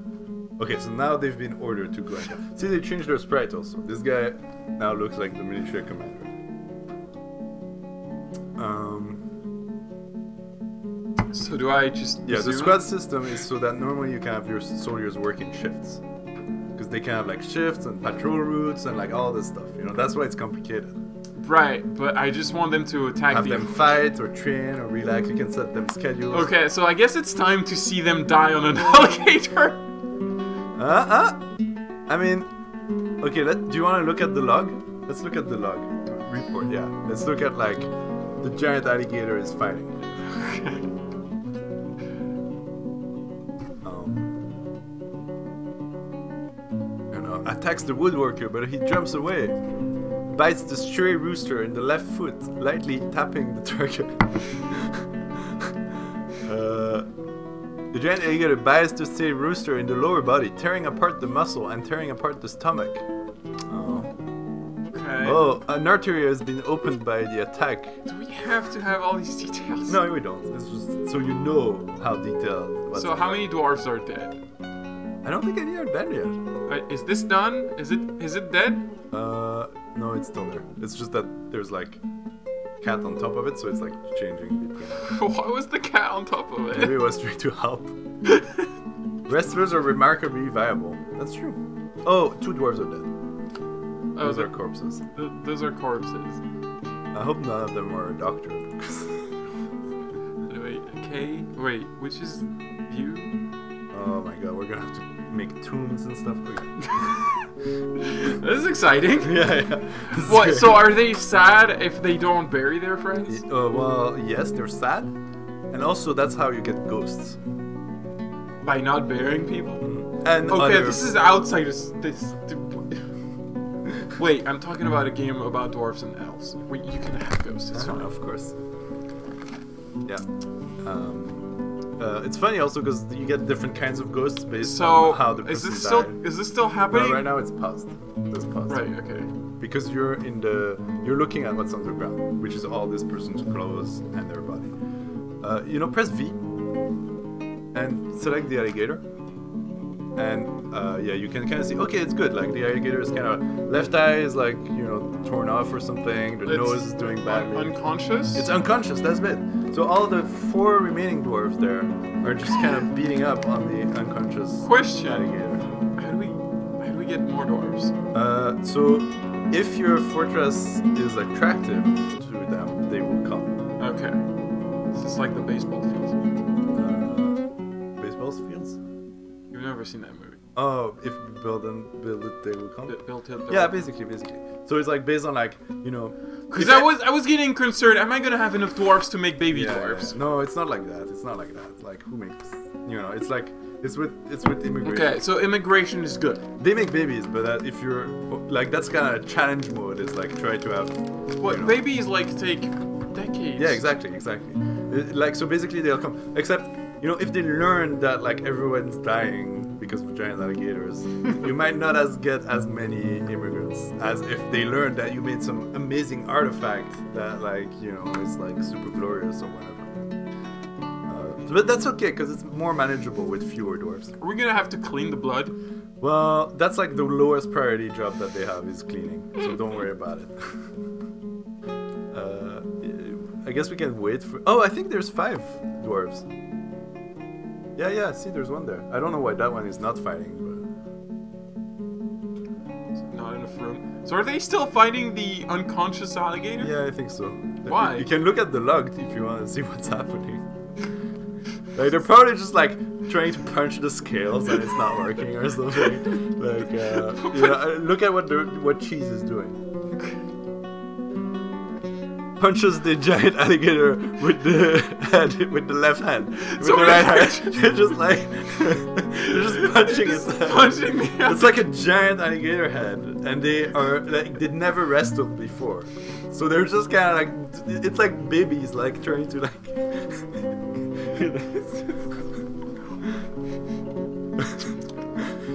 Okay, so now they've been ordered to go and kill. See, they changed their sprite also. This guy now looks like the militia commander. So do I just... Yeah, the squad system is so that normally you can have your soldiers work in shifts. Because they can have like shifts and patrol routes and like all this stuff, you know, that's why it's complicated. Right, but I just want them to attack Have them fight or train or relax, you can set them schedules. Okay, so I guess it's time to see them die on an alligator. I mean, okay, do you want to look at the log? Let's look at the log. Report, yeah. Let's look at like, the giant alligator is fighting. Attacks the woodworker, but he jumps away. Bites the stray rooster in the left foot, lightly tapping the target. The giant alligator bites the stray rooster in the lower body, tearing apart the muscle and tearing apart the stomach. Okay. Oh, an artery has been opened by the attack. Do we have to have all these details? No, we don't. It's just so you know how detailed. So how many dwarves are dead? I don't think any are dead yet. Is this done? Is it dead? No, it's still there. It's just that there's like cat on top of it, so it's like changing between. Why was the cat on top of it? Maybe it was trying to help. Wrestlers are remarkably viable. That's true. Oh, 2 dwarves are dead. Those are corpses. Those are corpses. I hope none of them are a doctor. Wait, okay. Wait, which is you? Oh my god, we're gonna have to make tombs and stuff. This is exciting. Yeah. What? Great. So are they sad if they don't bury their friends? Well, yes, they're sad, and also that's how you get ghosts. By not burying people. And okay, this is outside this. Wait, I'm talking about a game about dwarves and elves. Wait, you can have ghosts. It's fine. Of course. Yeah. It's funny also because you get different kinds of ghosts based on how the person died. Is this still happening? No, right now it's paused. It's paused. Right. Okay. Because you're looking at what's on the ground, which is all this person's clothes and their body. Press V and select the alligator. and yeah, you can kind of see. Okay, it's good. Like the alligator is kind of left eye is like torn off or something. The nose is doing badly. Unconscious. It's unconscious. That's it. So all the 4 remaining dwarves there are just kind of beating up on the unconscious alligator. How do we get more dwarves? So if your fortress is attractive to them, they will come. Okay. This is like the baseball fields. Baseball fields? You've never seen that movie. Oh, if we build it, they will come. Built it. Yeah, basically. So it's like based on like Because I was getting concerned. Am I gonna have enough dwarves to make baby dwarves? Yeah. No, it's not like that. It's not like that. Like who makes? It's like it's with immigration. Okay, so immigration is good. They make babies, but if you're like that's kind of challenge mode. Is like try to have. What babies like take decades? Yeah, exactly. Like so, basically they'll come. Except if they learn that like everyone's dying because of giant alligators, you might not get as many immigrants as if they learn that you made some amazing artifact that like is like super glorious or whatever. But that's okay because it's more manageable with fewer dwarves. Are we gonna have to clean the blood? Well, that's like the lowest priority job that they have is cleaning, so don't worry about it. I guess we can wait for. Oh, I think there's 5 dwarves. Yeah, see, there's one there. I don't know why that one is not fighting, but... Not enough room. So are they still fighting the unconscious alligator? Yeah, I think so. Why? You can look at the log if you want to see what's happening. Like, they're probably just, like, trying to punch the scales and it's not working or something. Like, look at what Cheese is doing. Punches the giant alligator with the left hand. With the right hand. They're just like they're just punching it. Punching me. It's like a giant alligator head, and they never wrestled before. So they're just kinda like it's like babies like trying to like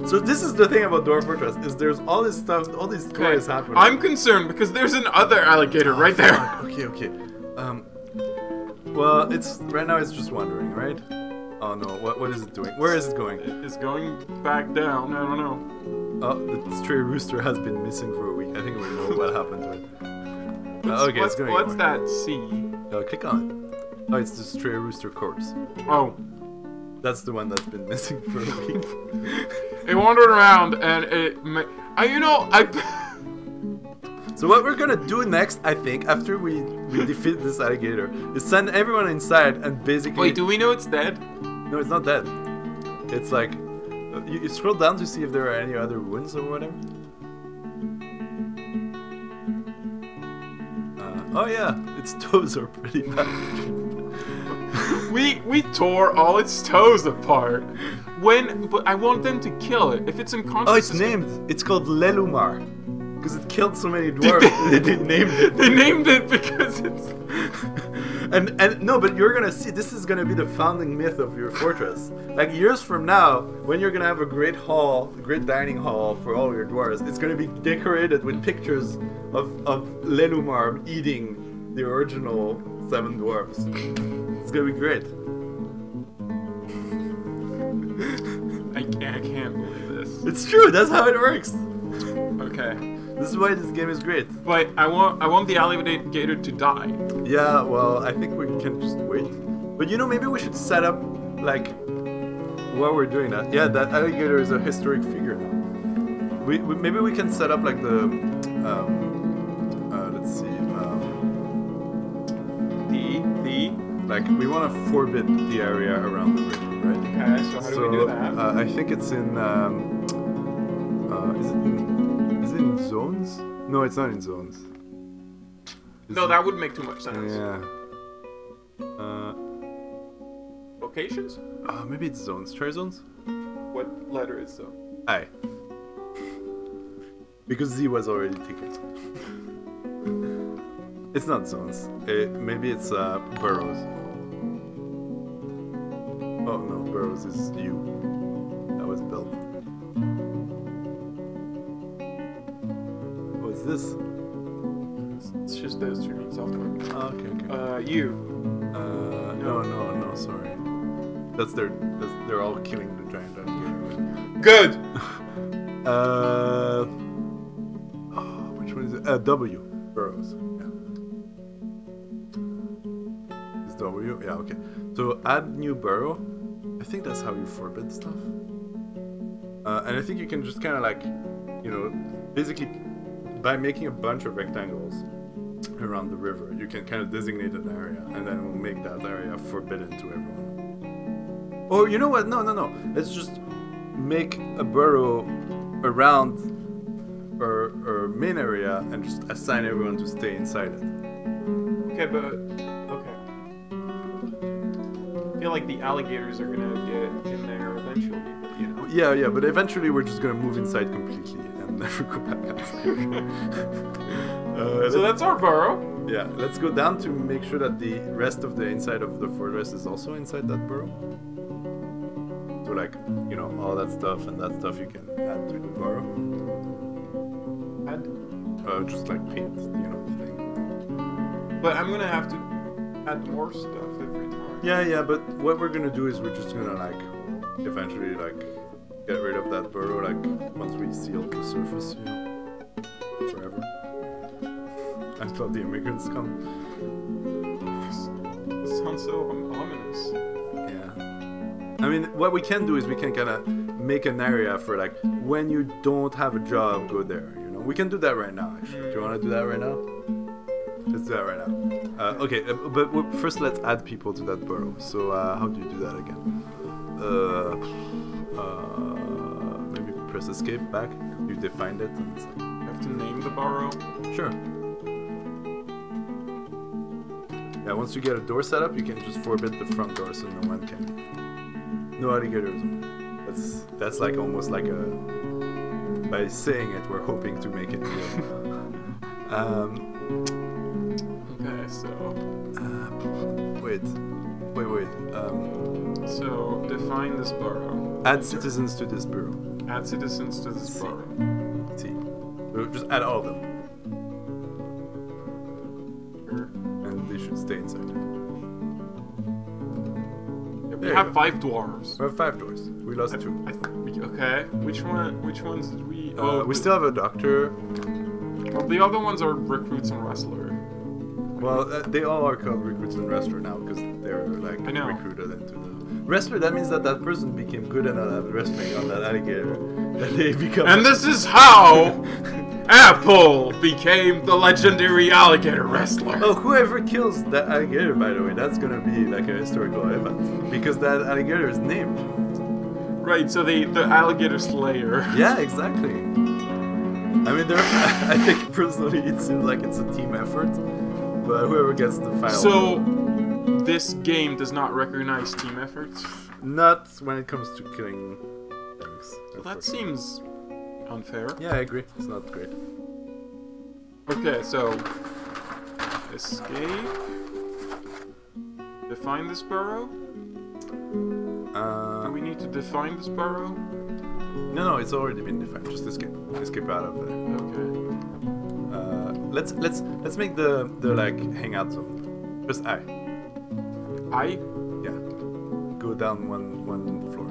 So this is the thing about Dwarf Fortress, is there's all this stuff, all these stories happening. I'm concerned because there's another alligator right there. Okay. Well, right now it's just wandering, right? Oh no, what is it doing? Where is it going? It's going back down, I don't know. Oh, the stray rooster has been missing for a week. I think we know what happened to it. Okay, it's going. What's that C? Click on it. Oh, it's the stray rooster corpse. Oh. That's the one that's been missing for a week. It wandered around and So what we're gonna do next, I think, after we defeat this alligator, is send everyone inside and basically... Wait, do we know it's dead? No, it's not dead. It's like... You scroll down to see if there are any other wounds or whatever. Oh yeah, its toes are pretty bad. We tore all its toes apart. But I want them to kill it. If it's unconscious... Oh, it's named. It's called Lelumar. Because it killed so many dwarves, they named it. They named it because it's... and no, but you're gonna see, this is gonna be the founding myth of your fortress. Like years from now, when you're gonna have a great dining hall for all your dwarves, it's gonna be decorated with pictures of Lelumar eating the original 7 dwarves. It's gonna be great. I can't believe this. It's true, that's how it works. Okay. This is why this game is great. But I want the alligator to die. Yeah, well, I think we can just wait. But maybe we should set up, like, while we're doing that. Yeah, that alligator is a historic figure now. Maybe we can set up, like, the, let's see, like, we want to forbid the area around the bridge, right? Okay, so how do we do that? I think it's in, is it in zones? No, it's not in zones. No, that would make too much sense. Yeah. Locations? Maybe it's zones. Try zones? What letter is so? I. Because Z was already taken. It's not zones. Maybe it's burrows. Oh no, burrows is U. That was built. What's this? It's just the streaming software. Oh, okay. You. No, sorry. They're all killing the giant alligator. Good. Which one is it? W. Burrows. Yeah. Is W? Yeah, okay. So add new burrow. I think that's how you forbid stuff. And I think you can just kind of like, you know, basically by making a bunch of rectangles around the river, you can kind of designate an area, and then we'll make that area forbidden to everyone. Or you know what? No. Let's just make a burrow around our main area and just assign everyone to stay inside it. Okay, but okay. I feel like the alligators are gonna get in there eventually, but you know. Yeah, but eventually we're just gonna move inside completely and never go back outside. So that's our burrow. Yeah, let's go down to make sure that the rest of the inside of the fortress is also inside that burrow. So like, you know, all that stuff and that stuff you can add to the burrow. Add? Just like paint, you know, the thing. But I'm gonna have to add more stuff every time. Yeah, but what we're gonna do is we're just gonna like, eventually like, get rid of that burrow like once we seal the surface, you know, forever. Until the immigrants come. This sounds so ominous. Yeah. I mean, what we can do is we can kind of make an area for like when you don't have a job, go there. You know, we can do that right now. Actually, do you want to do that right now? Let's do that right now. Okay, but first let's add people to that burrow. So how do you do that again? Maybe press escape back. You defined it. And you have to name the burrow. Sure. Yeah, once you get a door set up, you can just forbid the front door so no one can. No alligators. That's like almost like a. By saying it, we're hoping to make it real. Okay, so. Wait. So define this burrow. Add citizens to this bureau. Add citizens to this burrow. See. So just add all of them. They should stay inside. Yeah, we have 5 dwarves. We have 5 dwarves. We lost 2. Okay. Which ones did we? We still have a doctor. Well, the other ones are recruits and wrestler. Well, they all are called recruits and wrestler now because they're like recruited into the wrestler. That means that person became good enough at wrestling on that alligator that they become. And this is how Apple became the legendary alligator wrestler. Oh, whoever kills that alligator, by the way, that's gonna be like a historical event because that alligator is named. Right. So the alligator slayer. Yeah, exactly. I mean, I think personally it seems like it's a team effort. But whoever gets the final. So, this game does not recognize team efforts? Not when it comes to killing things. Well, that seems unfair. Yeah, I agree. It's not great. Okay, so escape. Define this burrow. Do we need to define this burrow? No, it's already been defined. Just escape. Escape out of there. Okay. Let's make the like hangout zone. Just I. Yeah. Go down one floor.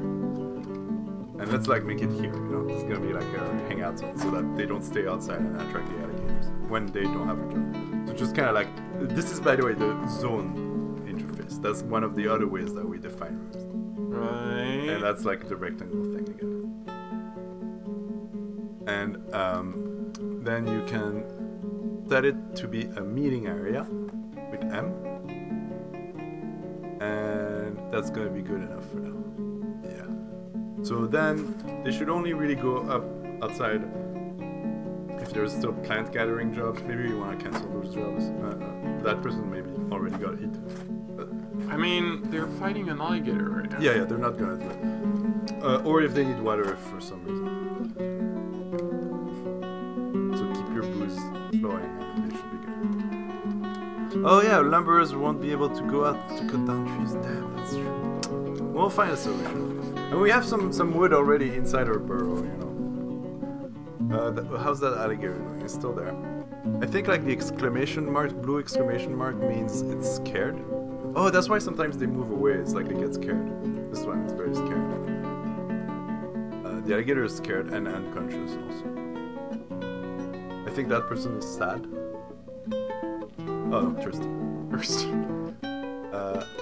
And let's like make it here, you know. It's gonna be like a hangout zone so that they don't stay outside and attract the alligators when they don't have a job. So just kinda like this is by the way the zone interface. That's one of the other ways that we define rooms. Right. And that's like the rectangle thing again. And then you can set it to be a meeting area with M, and that's gonna be good enough for now. Yeah. So then they should only really go up outside if there's still plant gathering jobs. Maybe you want to cancel those jobs. That person maybe already got hit. But I mean, they're fighting an alligator right now. yeah, they're not gonna do it. Or if they need water for some reason. So keep your booze flowing. They should be good. Oh yeah, lumberers won't be able to go out to cut down trees. Damn, that's true. We'll find a solution. And we have some wood already inside our burrow, you know. How's that alligator doing? It's still there. I think like the exclamation mark, blue exclamation mark means it's scared. Oh, that's why sometimes they move away. It's like they get scared. This one is very scared. The alligator is scared and unconscious also. I think that person is sad. Oh no, thirsty. Thirsty.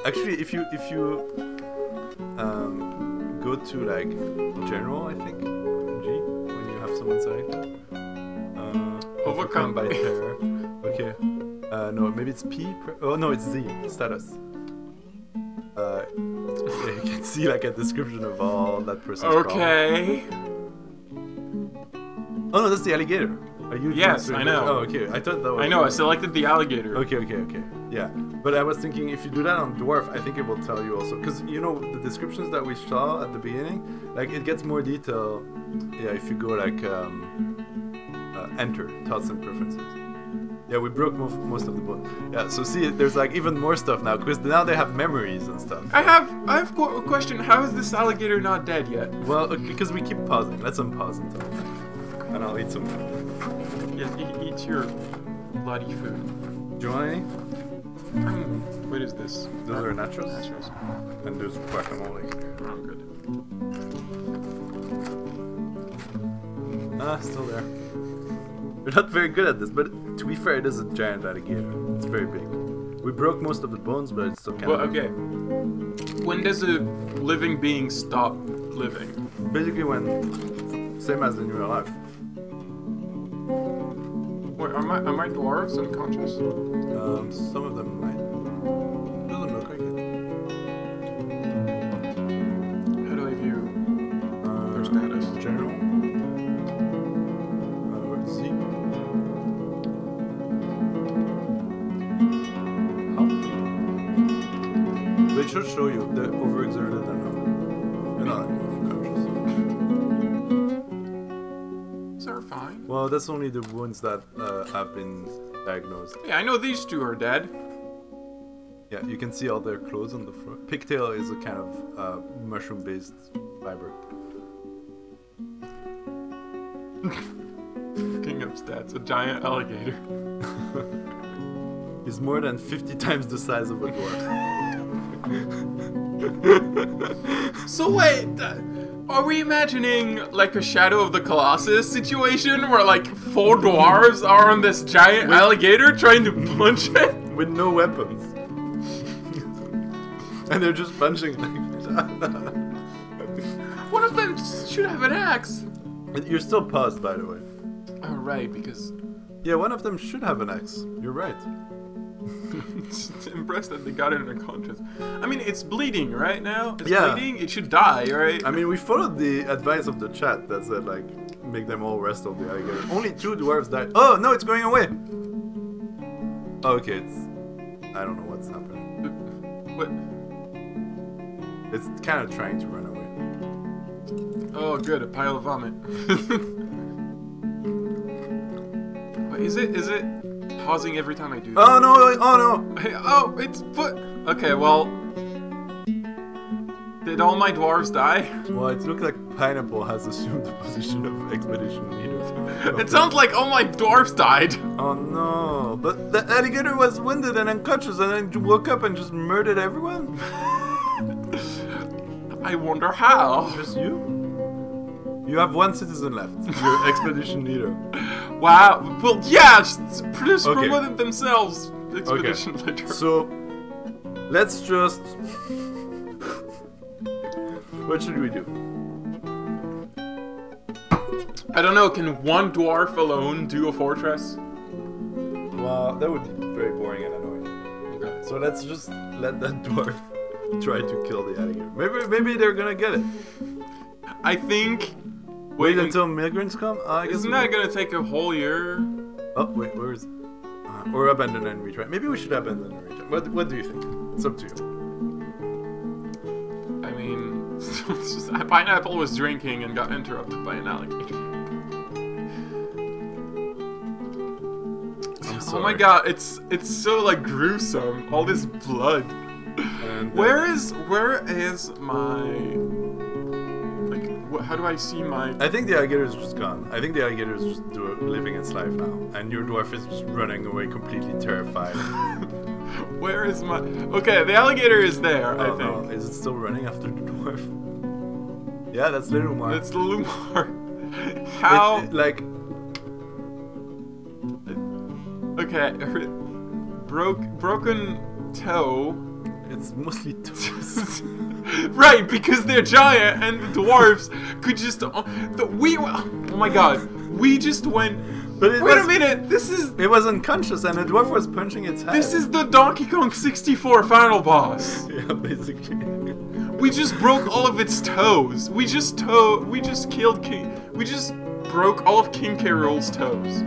Actually, if you go to like general, I think G when you have someone selected. Overcome by terror. Okay. No, maybe it's P. Oh no, it's Z. Status. Yeah, you can see like a description of all that person's Okay. problem. Oh no, that's the alligator. Are you? Yes, I know. Oh, okay. I thought that was. I know. I selected the alligator. Okay. Yeah, but I was thinking if you do that on Dwarf, I think it will tell you also, because you know the descriptions that we saw at the beginning, like it gets more detail. Yeah, if you go like enter thoughts and preferences. Yeah, we broke most of the bone. Yeah, so see, there's like even more stuff now, because now they have memories and stuff. I have a question. How is this alligator not dead yet? Well, because we keep pausing. Let's unpause until, and I'll eat some food. Yeah, eat your bloody food. Do you want any? What is this? Those are nachos. Nachos. And there's guacamole. Oh, I'm good. Still there. We're not very good at this, but to be fair, it is a giant alligator. It's very big. We broke most of the bones, but it's still kind of... Well, okay. When does a living being stop living? Basically when... Same as in real life. Wait, are my dwarves unconscious? Some of them might. Doesn't look like it. How do I view their status? General? Z? How? They should show you. They're overexerted and hungry. They're not unconscious. These are fine. Well, that's only the wounds that have been diagnosed. Yeah, I know these two are dead. Yeah, you can see all their clothes on the floor. Pigtail is a kind of mushroom-based fiber. King of stats, a giant alligator. He's more than 50 times the size of a dwarf. So wait, are we imagining like a Shadow of the Colossus situation where like 4 dwarves are on this giant alligator trying to punch it? With no weapons. And they're just punching things. One of them should have an axe. You're still paused, by the way. Oh, right, because... Yeah, one of them should have an axe. You're right. It's impressed that they got it unconscious. I mean, it's bleeding right now. It's Yeah. bleeding. It should die, right? I mean, we followed the advice of the chat that said, like, make them all rest on the alligator. Only 2 dwarves died. Oh, no, it's going away! Oh, okay, it's... I don't know what's happening. What? It's kind of trying to run away. Oh, good, a pile of vomit. Wait, is it pausing every time I do that? Oh no! Oh no! Oh, it's put. Okay, well, did all my dwarves die? Well, it looks like Pineapple has assumed the position of expedition leader. It sounds like all my dwarves died. Oh no! But the alligator was wounded and unconscious, and then woke up and just murdered everyone. I wonder how. Just you? You have 1 citizen left. Your expedition leader. Wow. Well, yeah, just Okay. promoted themselves. Expedition leader. So, let's just... What should we do? I don't know, can one dwarf alone do a fortress? Well, that would be very boring and annoying. Okay. So let's just let that dwarf try to kill the alligator. Maybe they're gonna get it. I think... Wait until migrants come? I guess Isn't that gonna take a whole year? Oh, wait, where is it? Or abandon and retry. Maybe we should abandon and retry. What do you think? It's up to you. I mean, it's just, Pineapple was drinking and got interrupted by an alligator. I'm Oh my god, it's so like gruesome. All this blood. And, Where is my... How do I see my... I think the alligator is just gone. I think the alligator is just living its life now. And your dwarf is just running away completely terrified. Where is my... Okay, the alligator is there, I think. No. Is it still running after the dwarf? Yeah, that's Lelumar. It's the Lumar. How? Like, okay, broken toe. it's mostly toes. Right, because they're giant and the dwarves could just. Oh my god, we just went. But it Wait a minute, this is. It was unconscious and the dwarf was punching its head. This is the Donkey Kong 64 final boss. Yeah, basically. We just broke all of its toes. We just killed King. We just broke all of King K. Rool's toes.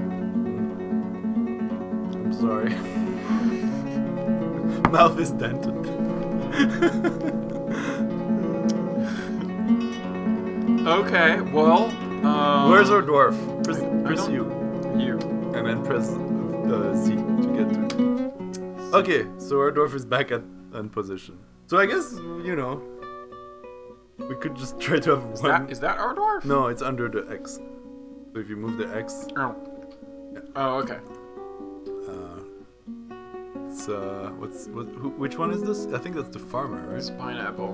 I'm sorry. Mouth is dented. Okay, well. Where's our dwarf? Press I U. You. And then press Z to get to it. Okay, so our dwarf is back in position. So I guess, you know, we could just try to have one. Is that our dwarf? No, it's under the X. So if you move the X. Oh. Yeah. Oh, okay. It's which one is this? I think that's the farmer, right? It's pineapple.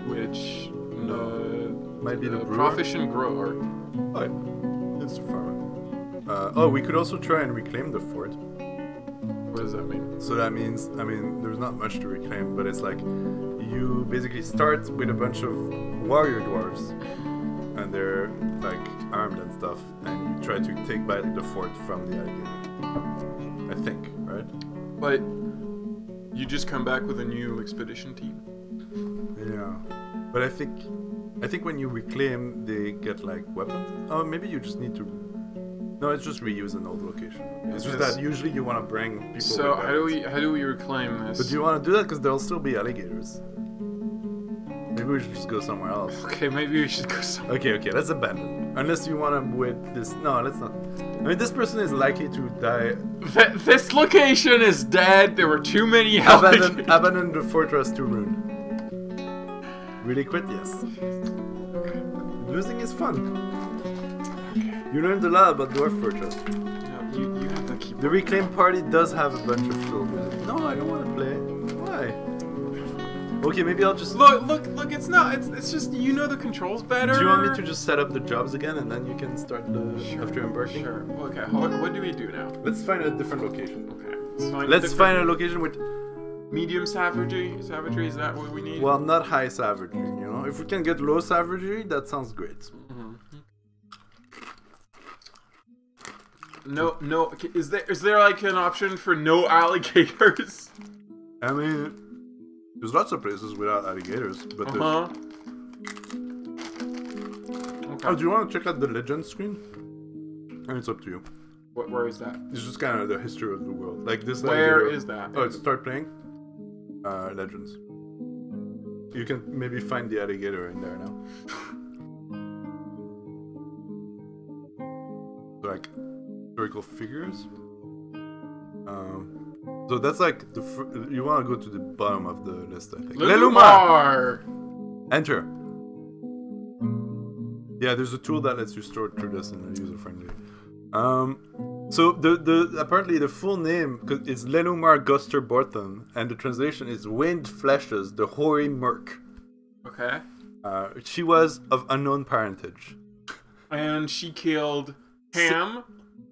Which Might be the brewer? proficient grower. Oh, yeah. It's the farmer. We could also try and reclaim the fort. What does that mean? So that means, I mean, there's not much to reclaim, but it's like you basically start with a bunch of warrior dwarves, and they're like armed and stuff, and you try to take back the fort from the alligator. I think, right? But you just come back with a new expedition team. Yeah, but I think when you reclaim, they get like weapons. Oh, maybe you just need to. No, it's just reuse an old location. It's just that usually you want to bring people. So with how do we reclaim this? But do you want to do that because there'll still be alligators? Maybe we should just go somewhere else. Okay, maybe we should go somewhere. Okay, let's abandon. Unless you want to with this. No, let's not. I mean, this person is likely to die. This location is dead. There were too many alligators. Abandon the fortress to ruin. Really quit? Yes. Losing is fun. You learned a lot about Dwarf Fortress. No, you have to keep. The Reclaim Party does have a bunch of soldiers. No, I don't want to play. Why? Okay, maybe I'll just... Look, it's not, it's just, you know the controls better. Do you want me to just set up the jobs again and then you can start after embarking? Sure. Okay, what do we do now? Let's find a different location. Okay. Let's find a location with... Medium savagery? Savagery, is that what we need? Well, not high savagery, you know? If we can get low savagery, that sounds great. Mm-hmm. No, is there like an option for no alligators? I mean, there's lots of places without alligators, but Okay. Oh, do you want to check out the legend screen? And it's up to you. Where is that? It's just kind of the history of the world. Like this. Where is that? Oh, it's start playing. Legends. You can maybe find the alligator in there now. Like historical figures. So that's like you want to go to the bottom of the list, I think. Lelumar! Enter. Yeah, there's a tool that lets you sort through this in a user-friendly. So the apparently the full name is Lelumar Guster Borthon, and the translation is Winged Fleshes, the Hoary Merc. Okay. She was of unknown parentage. And she killed ham.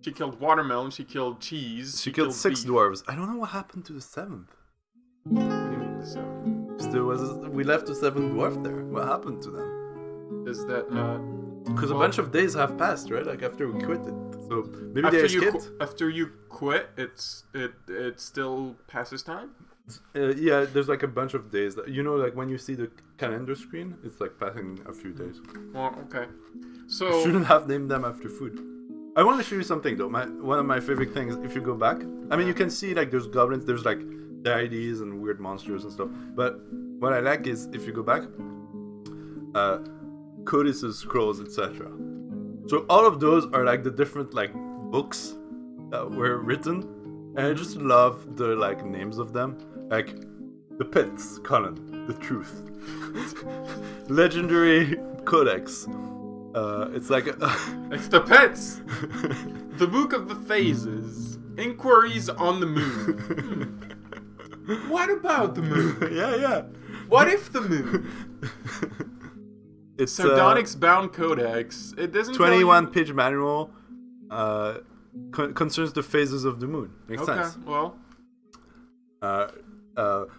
She killed watermelon. She killed cheese. She killed 6 beef. dwarves. I don't know what happened to the 7th. What do you mean the 7th? We left the 7th dwarf there. What happened to them? Is that not? Because a bunch of days have passed, right? Like after we quit it. So maybe After they escaped. after you quit, it still passes time. Yeah, there's like a bunch of days that like when you see the calendar screen, it's like passing a few days. Well, okay. So Shouldn't have named them after food. I want to show you something though. One of my favorite things, if you go back, I mean you can see like there's goblins, there's like deities and weird monsters and stuff. But what I like is if you go back, codices, scrolls, etc. So all of those are like the different like books that were written, and I just love the like names of them. Like the Pits, Colin, the Truth, Legendary Codex. It's like it's the Pets, the Book of the Phases, Inquiries on the Moon. What about the moon? Yeah. What if the moon? It's Sardonyx bound codex. It doesn't 21 page manual. Concerns the phases of the moon. Makes sense. Well. I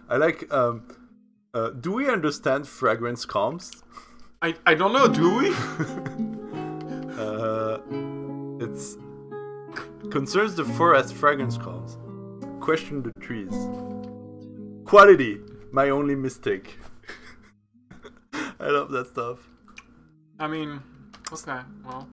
like. Do we understand fragrance calms? I don't know. Do we? It's concerns the forest fragrance calms. Question the trees. Quality, my only mistake. I love that stuff. I mean, okay, well.